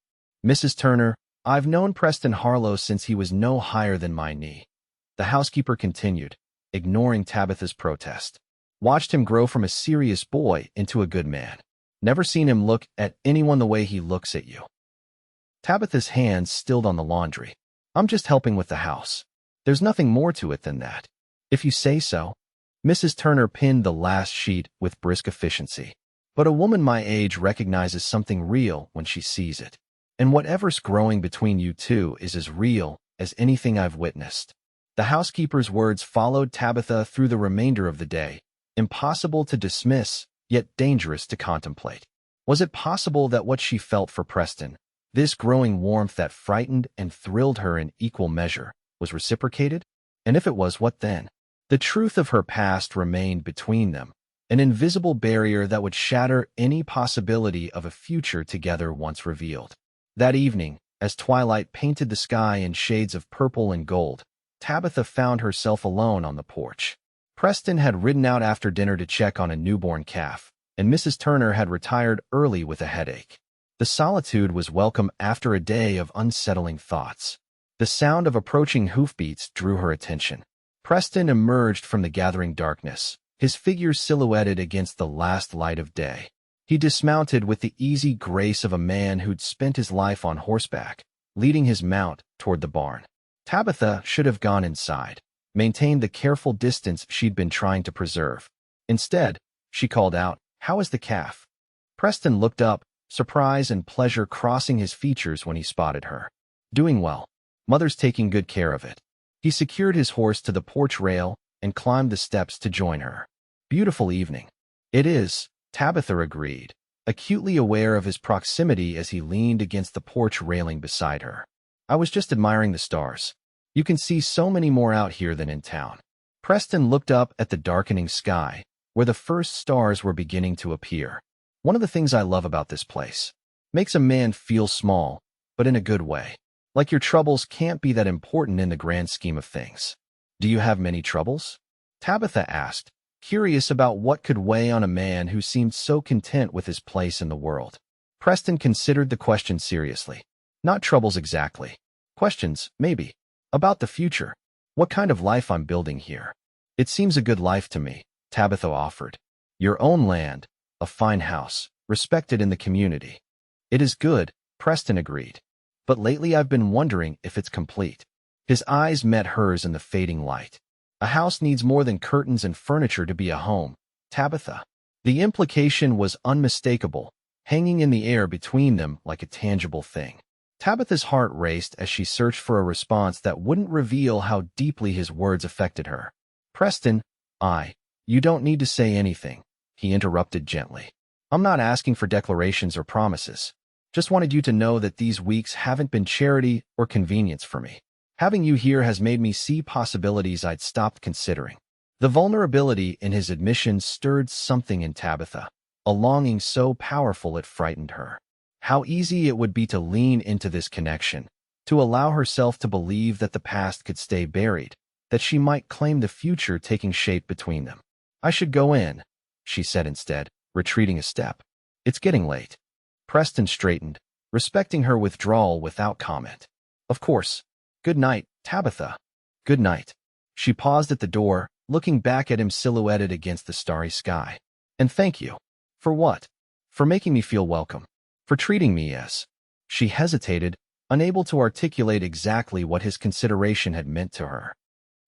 Mrs. Turner, I've known Preston Harlow since he was no higher than my knee. The housekeeper continued, ignoring Tabitha's protest. Watched him grow from a serious boy into a good man. Never seen him look at anyone the way he looks at you. Tabitha's hands stilled on the laundry. I'm just helping with the house. There's nothing more to it than that. If you say so. Mrs. Turner pinned the last sheet with brisk efficiency. But a woman my age recognizes something real when she sees it. And whatever's growing between you two is as real as anything I've witnessed. The housekeeper's words followed Tabitha through the remainder of the day, impossible to dismiss, yet dangerous to contemplate. Was it possible that what she felt for Preston, this growing warmth that frightened and thrilled her in equal measure, was reciprocated? And if it was, what then? The truth of her past remained between them, an invisible barrier that would shatter any possibility of a future together once revealed. That evening, as twilight painted the sky in shades of purple and gold, Tabitha found herself alone on the porch. Preston had ridden out after dinner to check on a newborn calf, and Mrs. Turner had retired early with a headache. The solitude was welcome after a day of unsettling thoughts. The sound of approaching hoofbeats drew her attention. Preston emerged from the gathering darkness, his figure silhouetted against the last light of day. He dismounted with the easy grace of a man who'd spent his life on horseback, leading his mount toward the barn. Tabitha should have gone inside, maintained the careful distance she'd been trying to preserve. Instead, she called out, "How is the calf?" Preston looked up, surprise and pleasure crossing his features when he spotted her. "Doing well. Mother's taking good care of it." He secured his horse to the porch rail and climbed the steps to join her. "Beautiful evening." "It is," Tabitha agreed, acutely aware of his proximity as he leaned against the porch railing beside her. "I was just admiring the stars. You can see so many more out here than in town." Preston looked up at the darkening sky, where the first stars were beginning to appear. "One of the things I love about this place. Makes a man feel small, but in a good way. Like your troubles can't be that important in the grand scheme of things." "Do you have many troubles?" Tabitha asked, curious about what could weigh on a man who seemed so content with his place in the world. Preston considered the question seriously. "Not troubles exactly. Questions, maybe. About the future. What kind of life I'm building here." "It seems a good life to me," Tabitha offered. "Your own land, a fine house, respected in the community." "It is good," Preston agreed. "But lately I've been wondering if it's complete." His eyes met hers in the fading light. "A house needs more than curtains and furniture to be a home, Tabitha." The implication was unmistakable, hanging in the air between them like a tangible thing. Tabitha's heart raced as she searched for a response that wouldn't reveal how deeply his words affected her. "Preston, you don't need to say anything," he interrupted gently. "I'm not asking for declarations or promises. Just wanted you to know that these weeks haven't been charity or convenience for me. Having you here has made me see possibilities I'd stopped considering." The vulnerability in his admission stirred something in Tabitha, a longing so powerful it frightened her. How easy it would be to lean into this connection, to allow herself to believe that the past could stay buried, that she might claim the future taking shape between them. "I should go in," she said instead, retreating a step. "It's getting late." Preston straightened, respecting her withdrawal without comment. "Of course. Good night, Tabitha." "Good night." She paused at the door, looking back at him silhouetted against the starry sky. "And thank you." "For what?" "For making me feel welcome. For treating me as—" She hesitated, unable to articulate exactly what his consideration had meant to her.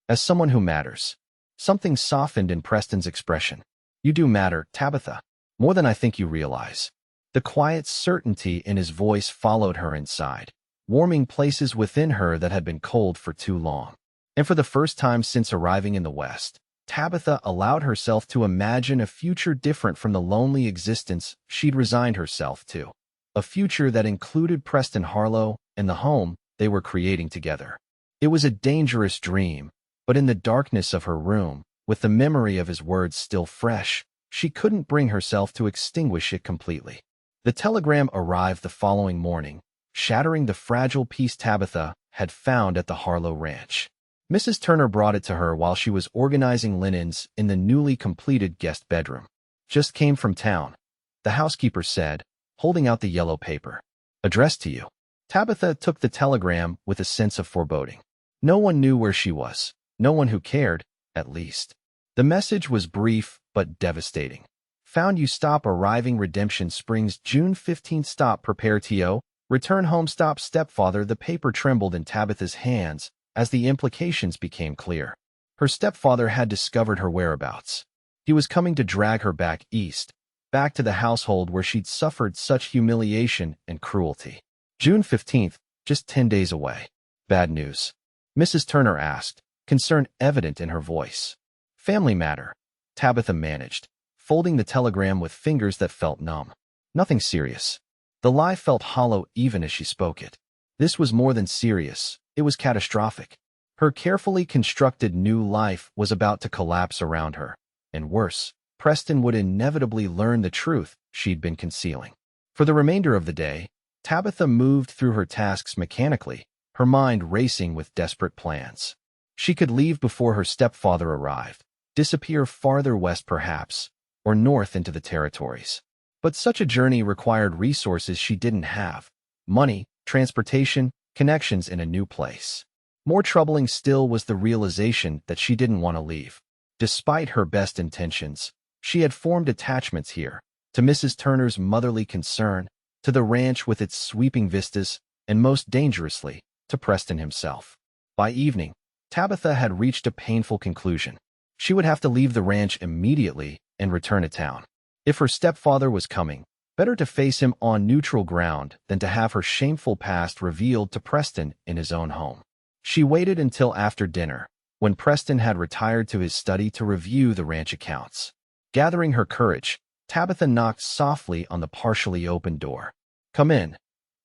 "As someone who matters." Something softened in Preston's expression. "You do matter, Tabitha. More than I think you realize." The quiet certainty in his voice followed her inside, warming places within her that had been cold for too long. And for the first time since arriving in the West, Tabitha allowed herself to imagine a future different from the lonely existence she'd resigned herself to. A future that included Preston Harlow and the home they were creating together. It was a dangerous dream, but in the darkness of her room, with the memory of his words still fresh, she couldn't bring herself to extinguish it completely. The telegram arrived the following morning, shattering the fragile peace Tabitha had found at the Harlow Ranch. Mrs. Turner brought it to her while she was organizing linens in the newly completed guest bedroom. "Just came from town," the housekeeper said, holding out the yellow paper. "Addressed to you." Tabitha took the telegram with a sense of foreboding. No one knew where she was. No one who cared, at least. The message was brief but devastating. "Found you stop arriving Redemption Springs June 15th stop prepare TO. Return home stop stepfather." The paper trembled in Tabitha's hands as the implications became clear. Her stepfather had discovered her whereabouts. He was coming to drag her back east, back to the household where she'd suffered such humiliation and cruelty. June 15th, just 10 days away. "Bad news?" Mrs. Turner asked, concern evident in her voice. "Family matter," Tabitha managed, folding the telegram with fingers that felt numb. "Nothing serious." The lie felt hollow even as she spoke it. This was more than serious. It was catastrophic. Her carefully constructed new life was about to collapse around her. And worse, Preston would inevitably learn the truth she'd been concealing. For the remainder of the day, Tabitha moved through her tasks mechanically, her mind racing with desperate plans. She could leave before her stepfather arrived, disappear farther west perhaps, or north into the territories. But such a journey required resources she didn't have: money, transportation, connections in a new place. More troubling still was the realization that she didn't want to leave. Despite her best intentions, she had formed attachments here, to Mrs. Turner's motherly concern, to the ranch with its sweeping vistas, and most dangerously, to Preston himself. By evening, Tabitha had reached a painful conclusion. She would have to leave the ranch immediately and return to town. If her stepfather was coming, better to face him on neutral ground than to have her shameful past revealed to Preston in his own home. She waited until after dinner, when Preston had retired to his study to review the ranch accounts. Gathering her courage, Tabitha knocked softly on the partially open door. "Come in,"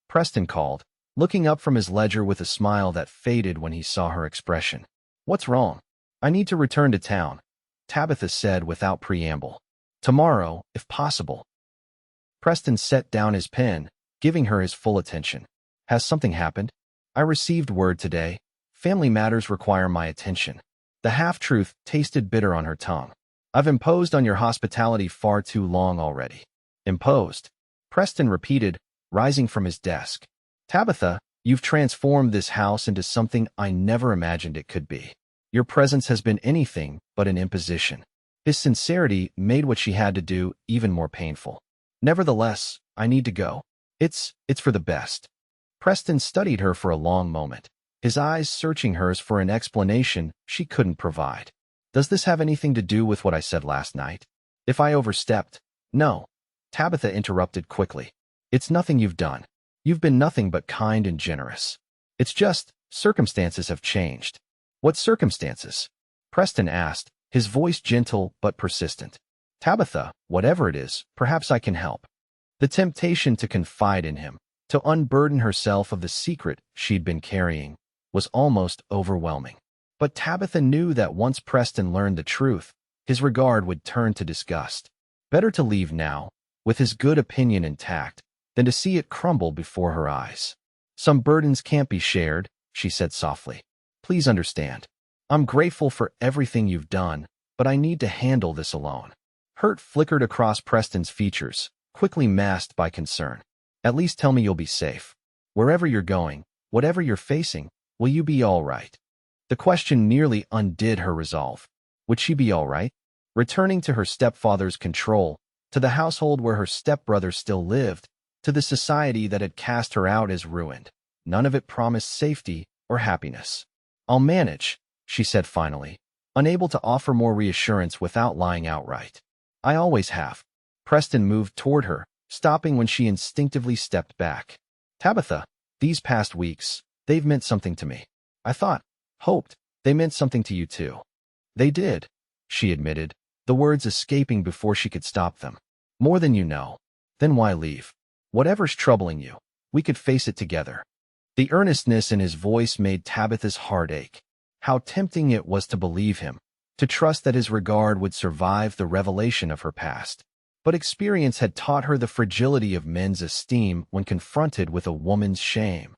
Preston called, looking up from his ledger with a smile that faded when he saw her expression. "What's wrong?" "I need to return to town," Tabitha said without preamble. "Tomorrow, if possible." Preston set down his pen, giving her his full attention. "Has something happened?" "I received word today. Family matters require my attention." The half-truth tasted bitter on her tongue. "I've imposed on your hospitality far too long already." "Imposed?" Preston repeated, rising from his desk. "Tabitha, you've transformed this house into something I never imagined it could be. Your presence has been anything but an imposition." His sincerity made what she had to do even more painful. "Nevertheless, I need to go. It's for the best." Preston studied her for a long moment, his eyes searching hers for an explanation she couldn't provide. "Does this have anything to do with what I said last night? If I overstepped—" "No," Tabitha interrupted quickly. "It's nothing you've done. You've been nothing but kind and generous. It's just, circumstances have changed." "What circumstances?" Preston asked, his voice gentle but persistent. "Tabitha, whatever it is, perhaps I can help." The temptation to confide in him, to unburden herself of the secret she'd been carrying, was almost overwhelming. But Tabitha knew that once Preston learned the truth, his regard would turn to disgust. Better to leave now, with his good opinion intact, than to see it crumble before her eyes. "Some burdens can't be shared," she said softly. "Please understand. I'm grateful for everything you've done, but I need to handle this alone." Hurt flickered across Preston's features, quickly masked by concern. "At least tell me you'll be safe. Wherever you're going, whatever you're facing, will you be all right?" The question nearly undid her resolve. Would she be all right? Returning to her stepfather's control, to the household where her stepbrother still lived, to the society that had cast her out as ruined. None of it promised safety or happiness. "I'll manage," she said finally, unable to offer more reassurance without lying outright. "I always have." Preston moved toward her, stopping when she instinctively stepped back. "Tabitha, these past weeks, they've meant something to me. I hoped, they meant something to you too." "They did," she admitted, the words escaping before she could stop them. "More than you know. Then why leave? Whatever's troubling you, we could face it together." The earnestness in his voice made Tabitha's heart ache. How tempting it was to believe him, to trust that his regard would survive the revelation of her past. But experience had taught her the fragility of men's esteem when confronted with a woman's shame.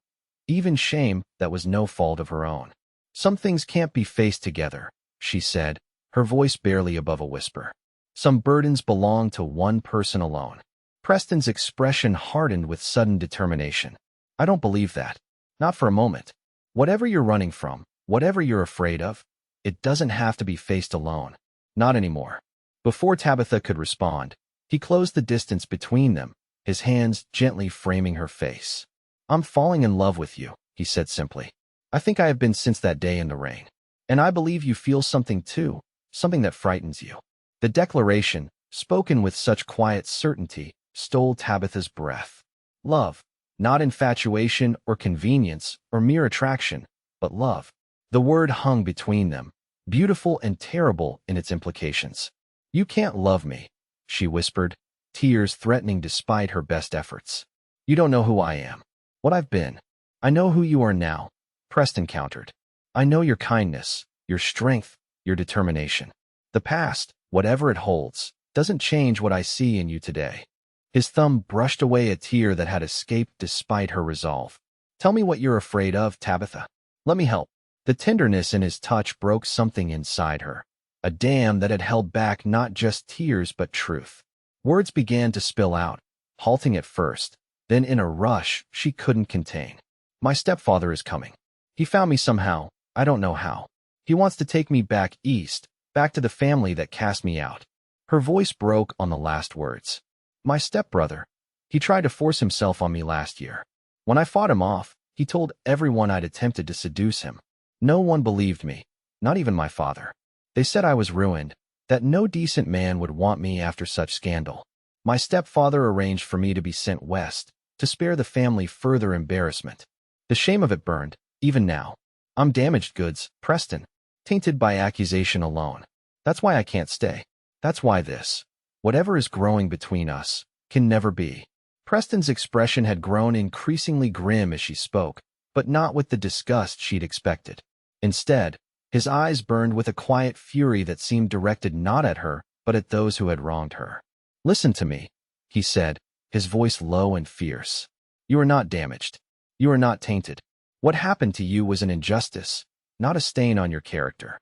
Even shame that was no fault of her own. "Some things can't be faced together," she said, her voice barely above a whisper. "Some burdens belong to one person alone." Preston's expression hardened with sudden determination. "I don't believe that. Not for a moment. Whatever you're running from, whatever you're afraid of, it doesn't have to be faced alone. Not anymore." Before Tabitha could respond, he closed the distance between them, his hands gently framing her face. "I'm falling in love with you," he said simply. "I think I have been since that day in the rain. And I believe you feel something too, something that frightens you." The declaration, spoken with such quiet certainty, stole Tabitha's breath. Love, not infatuation or convenience or mere attraction, but love. The word hung between them, beautiful and terrible in its implications. "You can't love me," she whispered, tears threatening despite her best efforts. "You don't know who I am, what I've been." "I know who you are now," Preston countered. "I know your kindness, your strength, your determination. The past, whatever it holds, doesn't change what I see in you today." His thumb brushed away a tear that had escaped despite her resolve. "Tell me what you're afraid of, Tabitha. Let me help." The tenderness in his touch broke something inside her, a dam that had held back not just tears but truth. Words began to spill out, halting at first, then in a rush she couldn't contain. "My stepfather is coming. He found me somehow, I don't know how. He wants to take me back east, Back to the family that cast me out. Her voice broke on the last words. My stepbrother. He tried to force himself on me last year. When I fought him off, he told everyone I'd attempted to seduce him. No one believed me, not even my father. They said I was ruined, that no decent man would want me after such scandal. My stepfather arranged for me to be sent west, to spare the family further embarrassment. The shame of it burned, even now. I'm damaged goods, Preston, tainted by accusation alone. That's why I can't stay. That's why this, whatever is growing between us, can never be. Preston's expression had grown increasingly grim as she spoke, but not with the disgust she'd expected. Instead, his eyes burned with a quiet fury that seemed directed not at her, but at those who had wronged her. Listen to me, he said, his voice low and fierce. You are not damaged. You are not tainted. What happened to you was an injustice, not a stain on your character.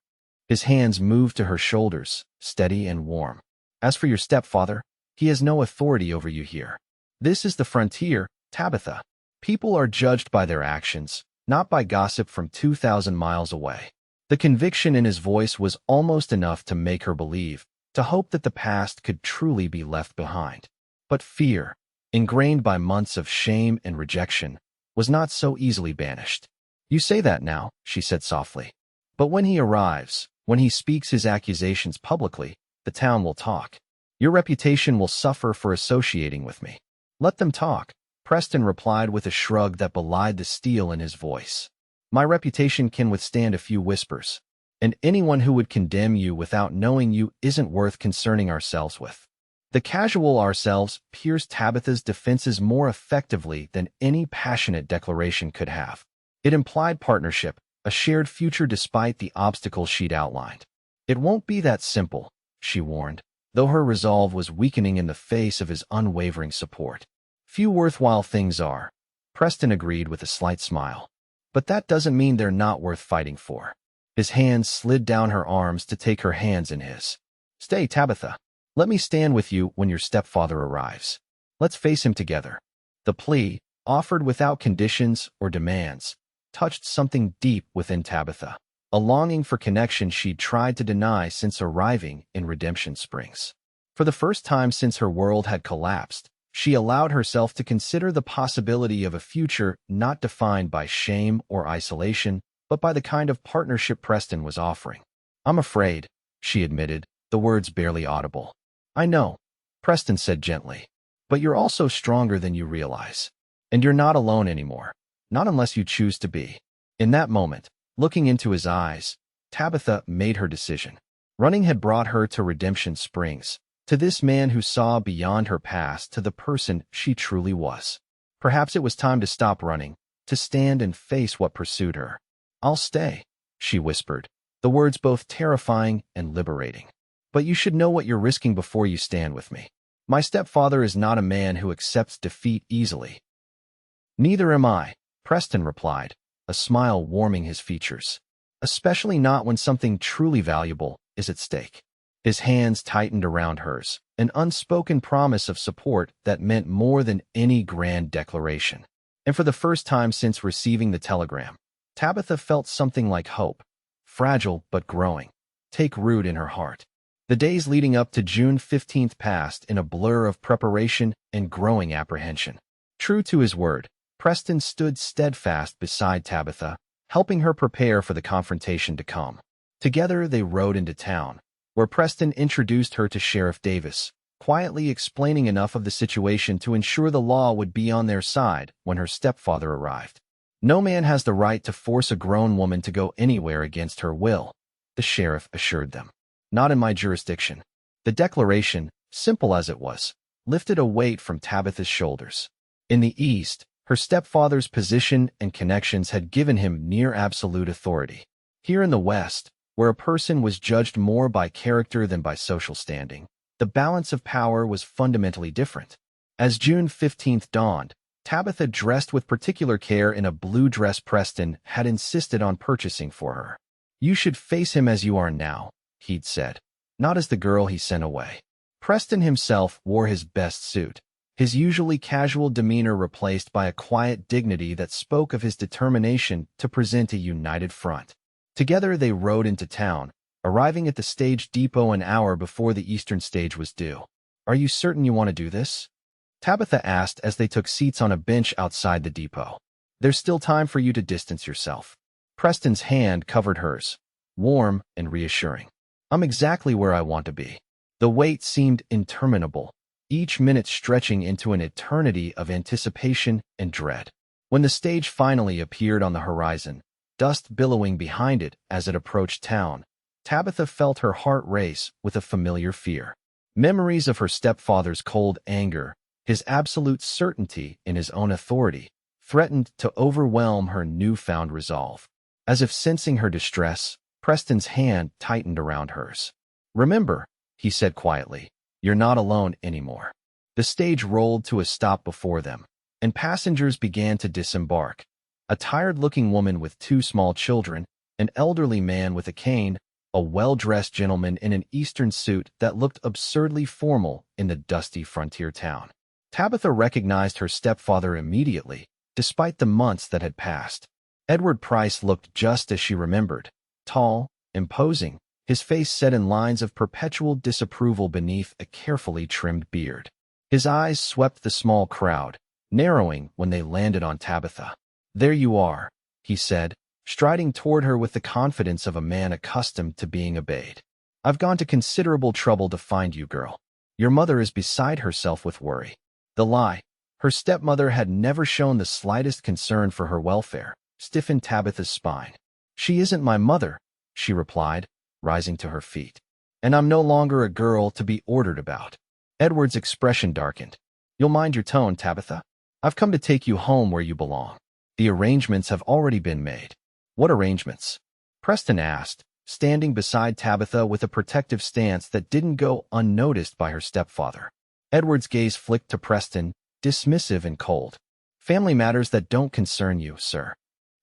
His hands moved to her shoulders, steady and warm. As for your stepfather, he has no authority over you here. This is the frontier, Tabitha. People are judged by their actions, not by gossip from 2,000 miles away. The conviction in his voice was almost enough to make her believe, to hope that the past could truly be left behind. But fear, ingrained by months of shame and rejection, was not so easily banished. You say that now, she said softly. But when he arrives, when he speaks his accusations publicly, the town will talk. Your reputation will suffer for associating with me. Let them talk, Preston replied with a shrug that belied the steel in his voice. My reputation can withstand a few whispers, and anyone who would condemn you without knowing you isn't worth concerning ourselves with. The casual ourselves pierced Tabitha's defenses more effectively than any passionate declaration could have. It implied partnership, a shared future despite the obstacles she'd outlined. It won't be that simple, she warned, though her resolve was weakening in the face of his unwavering support. Few worthwhile things are, Preston agreed with a slight smile. But that doesn't mean they're not worth fighting for. His hands slid down her arms to take her hands in his. Stay, Tabitha. Let me stand with you when your stepfather arrives. Let's face him together. The plea, offered without conditions or demands, touched something deep within Tabitha, a longing for connection she'd tried to deny since arriving in Redemption Springs. For the first time since her world had collapsed, she allowed herself to consider the possibility of a future not defined by shame or isolation, but by the kind of partnership Preston was offering. I'm afraid, she admitted, the words barely audible. I know, Preston said gently, but you're also stronger than you realize. And you're not alone anymore, not unless you choose to be. In that moment, looking into his eyes, Tabitha made her decision. Running had brought her to Redemption Springs, to this man who saw beyond her past to the person she truly was. Perhaps it was time to stop running, to stand and face what pursued her. I'll stay, she whispered, the words both terrifying and liberating. But you should know what you're risking before you stand with me. My stepfather is not a man who accepts defeat easily. Neither am I, Preston replied, a smile warming his features. Especially not when something truly valuable is at stake. His hands tightened around hers, an unspoken promise of support that meant more than any grand declaration. And for the first time since receiving the telegram, Tabitha felt something like hope, fragile but growing, take root in her heart. The days leading up to June 15th passed in a blur of preparation and growing apprehension. True to his word, Preston stood steadfast beside Tabitha, helping her prepare for the confrontation to come. Together they rode into town, where Preston introduced her to Sheriff Davis, quietly explaining enough of the situation to ensure the law would be on their side when her stepfather arrived. No man has the right to force a grown woman to go anywhere against her will, the sheriff assured them. Not in my jurisdiction. The declaration, simple as it was, lifted a weight from Tabitha's shoulders. In the East, her stepfather's position and connections had given him near absolute authority. Here in the West, where a person was judged more by character than by social standing, the balance of power was fundamentally different. As June 15th dawned, Tabitha dressed with particular care in a blue dress Preston had insisted on purchasing for her. You should face him as you are now, he'd said, not as the girl he sent away. Preston himself wore his best suit, his usually casual demeanor replaced by a quiet dignity that spoke of his determination to present a united front. Together they rode into town, arriving at the stage depot an hour before the eastern stage was due. Are you certain you want to do this? Tabitha asked as they took seats on a bench outside the depot. There's still time for you to distance yourself. Preston's hand covered hers, warm and reassuring. I'm exactly where I want to be. The wait seemed interminable, each minute stretching into an eternity of anticipation and dread. When the stage finally appeared on the horizon, dust billowing behind it as it approached town, Tabitha felt her heart race with a familiar fear. Memories of her stepfather's cold anger, his absolute certainty in his own authority, threatened to overwhelm her newfound resolve. As if sensing her distress, Preston's hand tightened around hers. Remember, he said quietly, you're not alone anymore. The stage rolled to a stop before them, and passengers began to disembark. A tired-looking woman with two small children, an elderly man with a cane, a well-dressed gentleman in an Eastern suit that looked absurdly formal in the dusty frontier town. Tabitha recognized her stepfather immediately, despite the months that had passed. Edward Price looked just as she remembered, tall, imposing, his face set in lines of perpetual disapproval beneath a carefully trimmed beard. His eyes swept the small crowd, narrowing when they landed on Tabitha. There you are, he said, striding toward her with the confidence of a man accustomed to being obeyed. I've gone to considerable trouble to find you, girl. Your mother is beside herself with worry. The lie, her stepmother had never shown the slightest concern for her welfare, stiffened Tabitha's spine. She isn't my mother, she replied, rising to her feet. And I'm no longer a girl to be ordered about. Edward's expression darkened. You'll mind your tone, Tabitha. I've come to take you home where you belong. The arrangements have already been made. What arrangements? Preston asked, standing beside Tabitha with a protective stance that didn't go unnoticed by her stepfather. Edward's gaze flicked to Preston, dismissive and cold. Family matters that don't concern you, sir.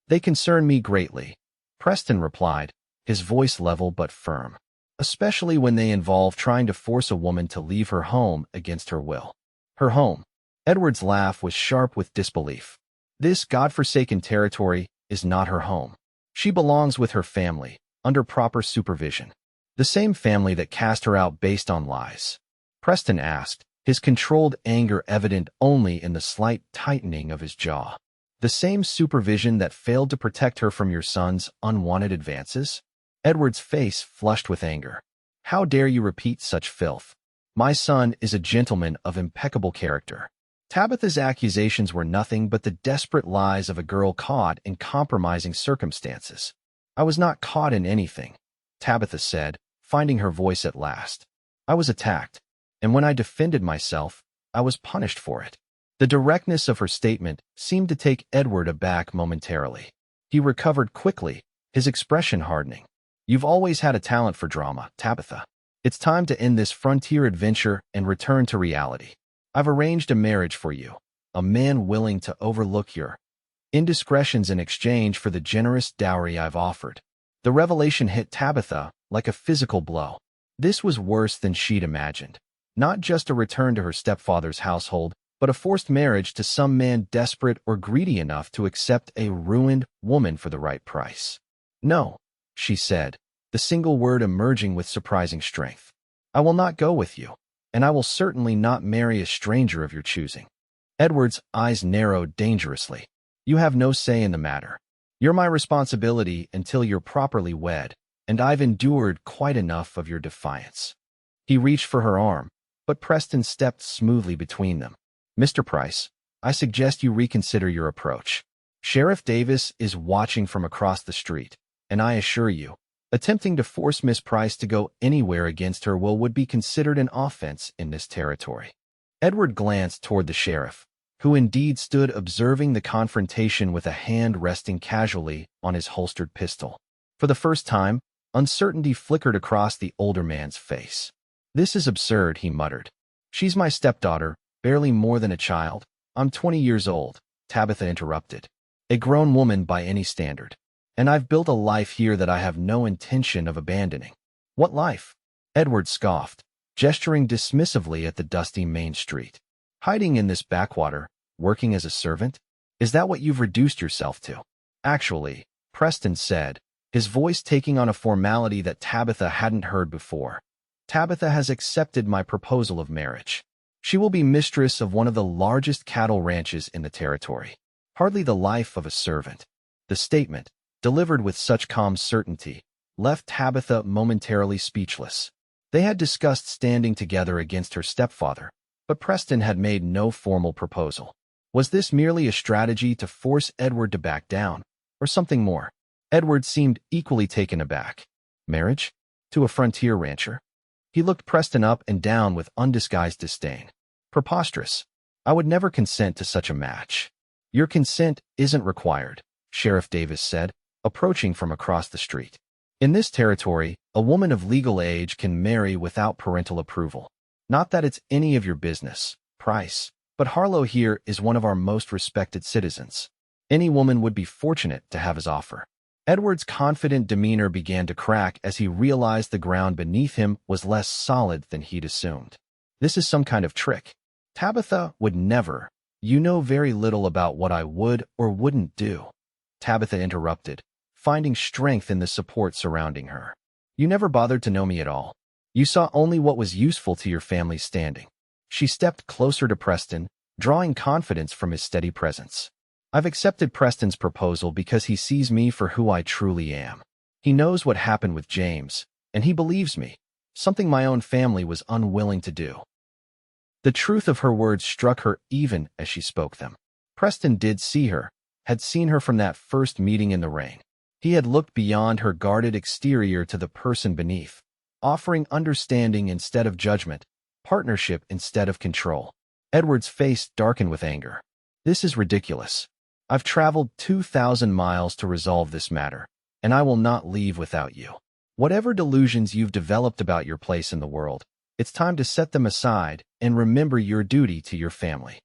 They concern me greatly, Preston replied, his voice level but firm. Especially when they involve trying to force a woman to leave her home against her will. Her home. Edward's laugh was sharp with disbelief. This godforsaken territory is not her home. She belongs with her family, under proper supervision. The same family that cast her out based on lies. Preston asked, his controlled anger evident only in the slight tightening of his jaw. The same supervision that failed to protect her from your son's unwanted advances? Edward's face flushed with anger. How dare you repeat such filth? My son is a gentleman of impeccable character. Tabitha's accusations were nothing but the desperate lies of a girl caught in compromising circumstances. I was not caught in anything, Tabitha said, finding her voice at last. I was attacked, and when I defended myself, I was punished for it. The directness of her statement seemed to take Edward aback momentarily. He recovered quickly, his expression hardening. You've always had a talent for drama, Tabitha. It's time to end this frontier adventure and return to reality. I've arranged a marriage for you, a man willing to overlook your indiscretions in exchange for the generous dowry I've offered. The revelation hit Tabitha like a physical blow. This was worse than she'd imagined. Not just a return to her stepfather's household, but a forced marriage to some man desperate or greedy enough to accept a ruined woman for the right price. No, she said, the single word emerging with surprising strength. I will not go with you, and I will certainly not marry a stranger of your choosing. Edward's eyes narrowed dangerously. You have no say in the matter. You're my responsibility until you're properly wed, and I've endured quite enough of your defiance. He reached for her arm, but Preston stepped smoothly between them. Mr. Price, I suggest you reconsider your approach. Sheriff Davis is watching from across the street, and I assure you, attempting to force Miss Price to go anywhere against her will would be considered an offense in this territory. Edward glanced toward the sheriff, who indeed stood observing the confrontation with a hand resting casually on his holstered pistol. For the first time, uncertainty flickered across the older man's face. This is absurd, he muttered. She's my stepdaughter, barely more than a child. I'm 20 years old, Tabitha interrupted. A grown woman by any standard. And I've built a life here that I have no intention of abandoning. What life? Edward scoffed, gesturing dismissively at the dusty main street. Hiding in this backwater, working as a servant? Is that what you've reduced yourself to? Actually, Preston said, his voice taking on a formality that Tabitha hadn't heard before. Tabitha has accepted my proposal of marriage. She will be mistress of one of the largest cattle ranches in the territory. Hardly the life of a servant. The statement, delivered with such calm certainty, left Tabitha momentarily speechless. They had discussed standing together against her stepfather, but Preston had made no formal proposal. Was this merely a strategy to force Edward to back down, or something more? Edward seemed equally taken aback. Marriage? To a frontier rancher? He looked Preston up and down with undisguised disdain. Preposterous. I would never consent to such a match. Your consent isn't required, Sheriff Davis said, approaching from across the street. In this territory, a woman of legal age can marry without parental approval. Not that it's any of your business, Price, but Harlow here is one of our most respected citizens. Any woman would be fortunate to have his offer. Edward's confident demeanor began to crack as he realized the ground beneath him was less solid than he'd assumed. This is some kind of trick. Tabitha would never. You know very little about what I would or wouldn't do. Tabitha interrupted, finding strength in the support surrounding her. You never bothered to know me at all. You saw only what was useful to your family's standing. She stepped closer to Preston, drawing confidence from his steady presence. I've accepted Preston's proposal because he sees me for who I truly am. He knows what happened with James, and he believes me, something my own family was unwilling to do. The truth of her words struck her even as she spoke them. Preston did see her, had seen her from that first meeting in the rain. He had looked beyond her guarded exterior to the person beneath, offering understanding instead of judgment, partnership instead of control. Edward's face darkened with anger. This is ridiculous. I've traveled 2,000 miles to resolve this matter, and I will not leave without you. Whatever delusions you've developed about your place in the world, it's time to set them aside and remember your duty to your family.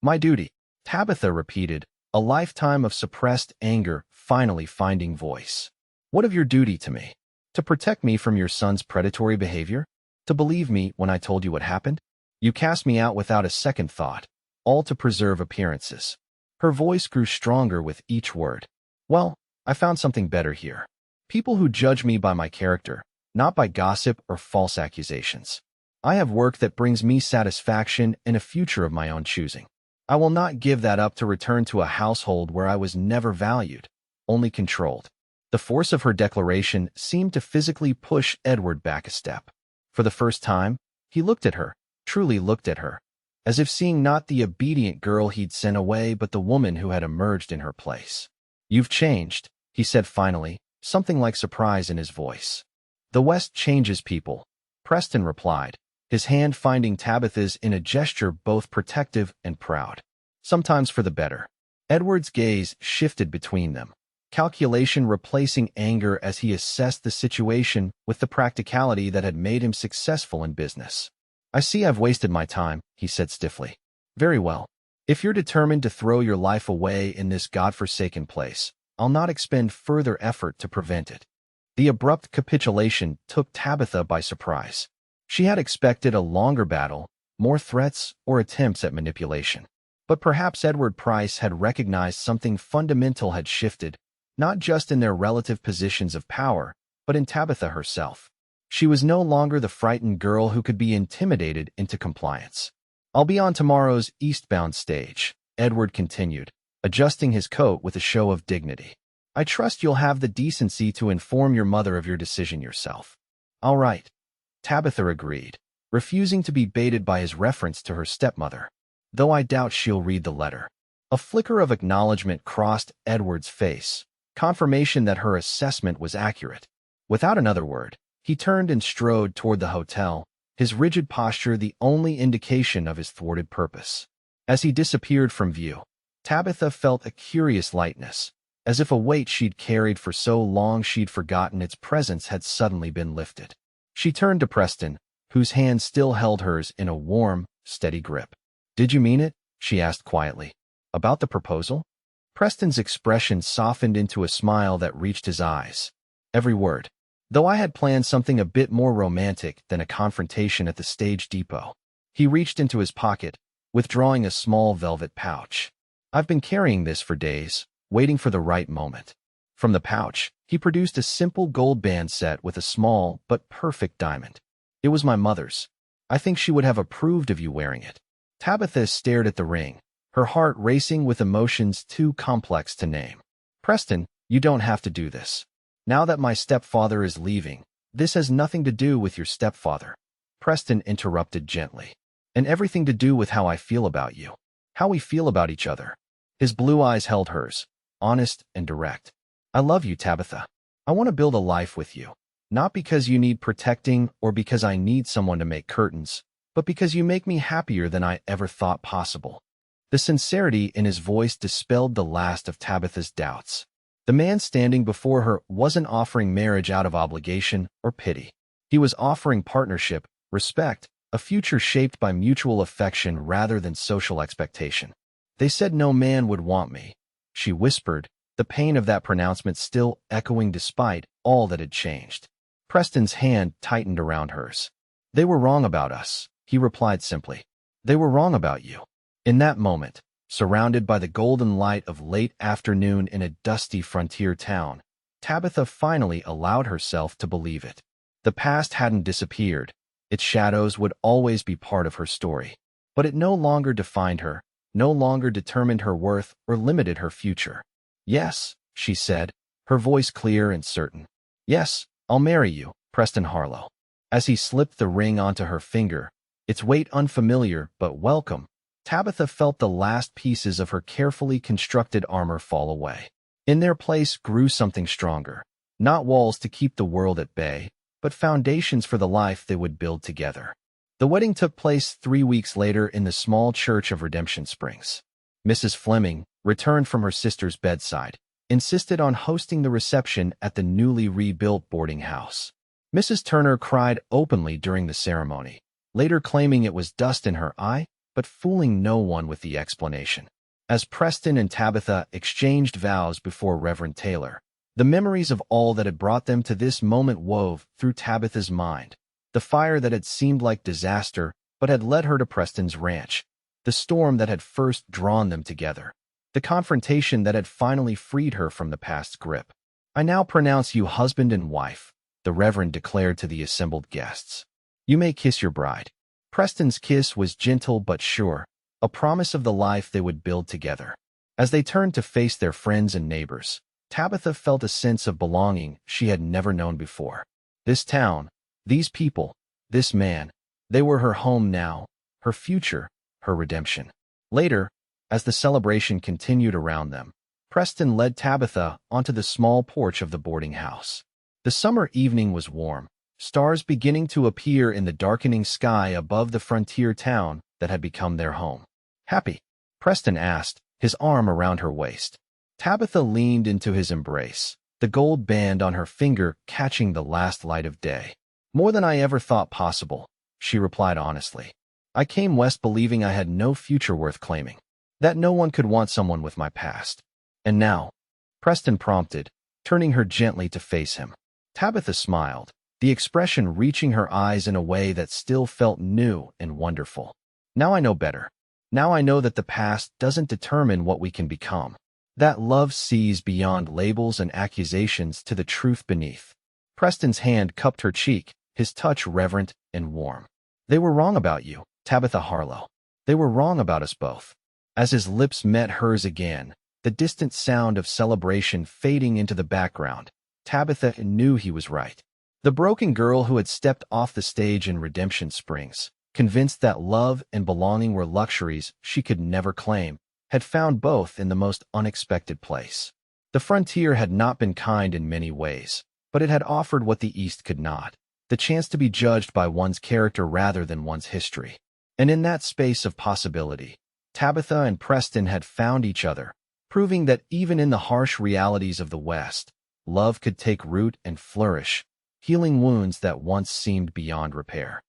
My duty, Tabitha repeated, a lifetime of suppressed anger finally finding voice. What of your duty to me? To protect me from your son's predatory behavior? To believe me when I told you what happened? You cast me out without a second thought, all to preserve appearances. Her voice grew stronger with each word. Well, I found something better here. People who judge me by my character, not by gossip or false accusations. I have work that brings me satisfaction and a future of my own choosing. I will not give that up to return to a household where I was never valued, only controlled. The force of her declaration seemed to physically push Edward back a step. For the first time, he looked at her, truly looked at her, as if seeing not the obedient girl he'd sent away but the woman who had emerged in her place. You've changed, he said finally, something like surprise in his voice. The West changes people, Preston replied, his hand finding Tabitha's in a gesture both protective and proud. Sometimes for the better. Edward's gaze shifted between them, calculation replacing anger as he assessed the situation with the practicality that had made him successful in business. I see I've wasted my time, he said stiffly. Very well. If you're determined to throw your life away in this godforsaken place, I'll not expend further effort to prevent it. The abrupt capitulation took Tabitha by surprise. She had expected a longer battle, more threats or attempts at manipulation. But perhaps Edward Price had recognized something fundamental had shifted, not just in their relative positions of power, but in Tabitha herself. She was no longer the frightened girl who could be intimidated into compliance. I'll be on tomorrow's eastbound stage, Edward continued, adjusting his coat with a show of dignity. I trust you'll have the decency to inform your mother of your decision yourself. All right, Tabitha agreed, refusing to be baited by his reference to her stepmother, though I doubt she'll read the letter. A flicker of acknowledgement crossed Edward's face, confirmation that her assessment was accurate. Without another word, he turned and strode toward the hotel, his rigid posture the only indication of his thwarted purpose. As he disappeared from view, Tabitha felt a curious lightness, as if a weight she'd carried for so long she'd forgotten its presence had suddenly been lifted. She turned to Preston, whose hand still held hers in a warm, steady grip. Did you mean it? She asked quietly. About the proposal? Preston's expression softened into a smile that reached his eyes. Every word. Though I had planned something a bit more romantic than a confrontation at the stage depot. He reached into his pocket, withdrawing a small velvet pouch. I've been carrying this for days, waiting for the right moment. From the pouch, He produced a simple gold band set with a small but perfect diamond. It was my mother's. I think she would have approved of you wearing it. Tabitha stared at the ring, her heart racing with emotions too complex to name. Preston, you don't have to do this. Now that my stepfather is leaving, this has nothing to do with your stepfather. Preston interrupted gently. And everything to do with how I feel about you. How we feel about each other. His blue eyes held hers, honest and direct. I love you, Tabitha. I want to build a life with you. Not because you need protecting or because I need someone to make curtains, but because you make me happier than I ever thought possible. The sincerity in his voice dispelled the last of Tabitha's doubts. The man standing before her wasn't offering marriage out of obligation or pity. He was offering partnership, respect, a future shaped by mutual affection rather than social expectation. They said no man would want me, she whispered, the pain of that pronouncement still echoing despite all that had changed. Preston's hand tightened around hers. They were wrong about us, he replied simply. They were wrong about you. In that moment, surrounded by the golden light of late afternoon in a dusty frontier town, Tabitha finally allowed herself to believe it. The past hadn't disappeared. Its shadows would always be part of her story. But it no longer defined her, no longer determined her worth or limited her future. Yes, she said, her voice clear and certain. Yes, I'll marry you, Preston Harlow. As he slipped the ring onto her finger, its weight unfamiliar but welcome, Tabitha felt the last pieces of her carefully constructed armor fall away. In their place grew something stronger, not walls to keep the world at bay, but foundations for the life they would build together. The wedding took place 3 weeks later in the small church of Redemption Springs. Mrs. Fleming, returned from her sister's bedside, insisted on hosting the reception at the newly rebuilt boarding house. Mrs. Turner cried openly during the ceremony, later claiming it was dust in her eye, but fooling no one with the explanation. As Preston and Tabitha exchanged vows before Reverend Taylor, the memories of all that had brought them to this moment wove through Tabitha's mind. The fire that had seemed like disaster but had led her to Preston's ranch. The storm that had first drawn them together. The confrontation that had finally freed her from the past's grip. I now pronounce you husband and wife, the Reverend declared to the assembled guests. You may kiss your bride. Preston's kiss was gentle but sure, a promise of the life they would build together. As they turned to face their friends and neighbors, Tabitha felt a sense of belonging she had never known before. This town, these people, this man, they were her home now, her future, her redemption. Later, as the celebration continued around them, Preston led Tabitha onto the small porch of the boarding house. The summer evening was warm, stars beginning to appear in the darkening sky above the frontier town that had become their home. Happy? Preston asked, his arm around her waist. Tabitha leaned into his embrace, the gold band on her finger catching the last light of day. More than I ever thought possible, she replied honestly. I came west believing I had no future worth claiming, that no one could want someone with my past. And now, Preston prompted, turning her gently to face him. Tabitha smiled, the expression reaching her eyes in a way that still felt new and wonderful. Now I know better. Now I know that the past doesn't determine what we can become. That love sees beyond labels and accusations to the truth beneath. Preston's hand cupped her cheek, his touch reverent and warm. They were wrong about you, Tabitha Harlow. They were wrong about us both. As his lips met hers again, the distant sound of celebration fading into the background, Tabitha knew he was right. The broken girl who had stepped off the stage in Redemption Springs, convinced that love and belonging were luxuries she could never claim, had found both in the most unexpected place. The frontier had not been kind in many ways, but it had offered what the East could not, the chance to be judged by one's character rather than one's history. And in that space of possibility, Tabitha and Preston had found each other, proving that even in the harsh realities of the West, love could take root and flourish, healing wounds that once seemed beyond repair.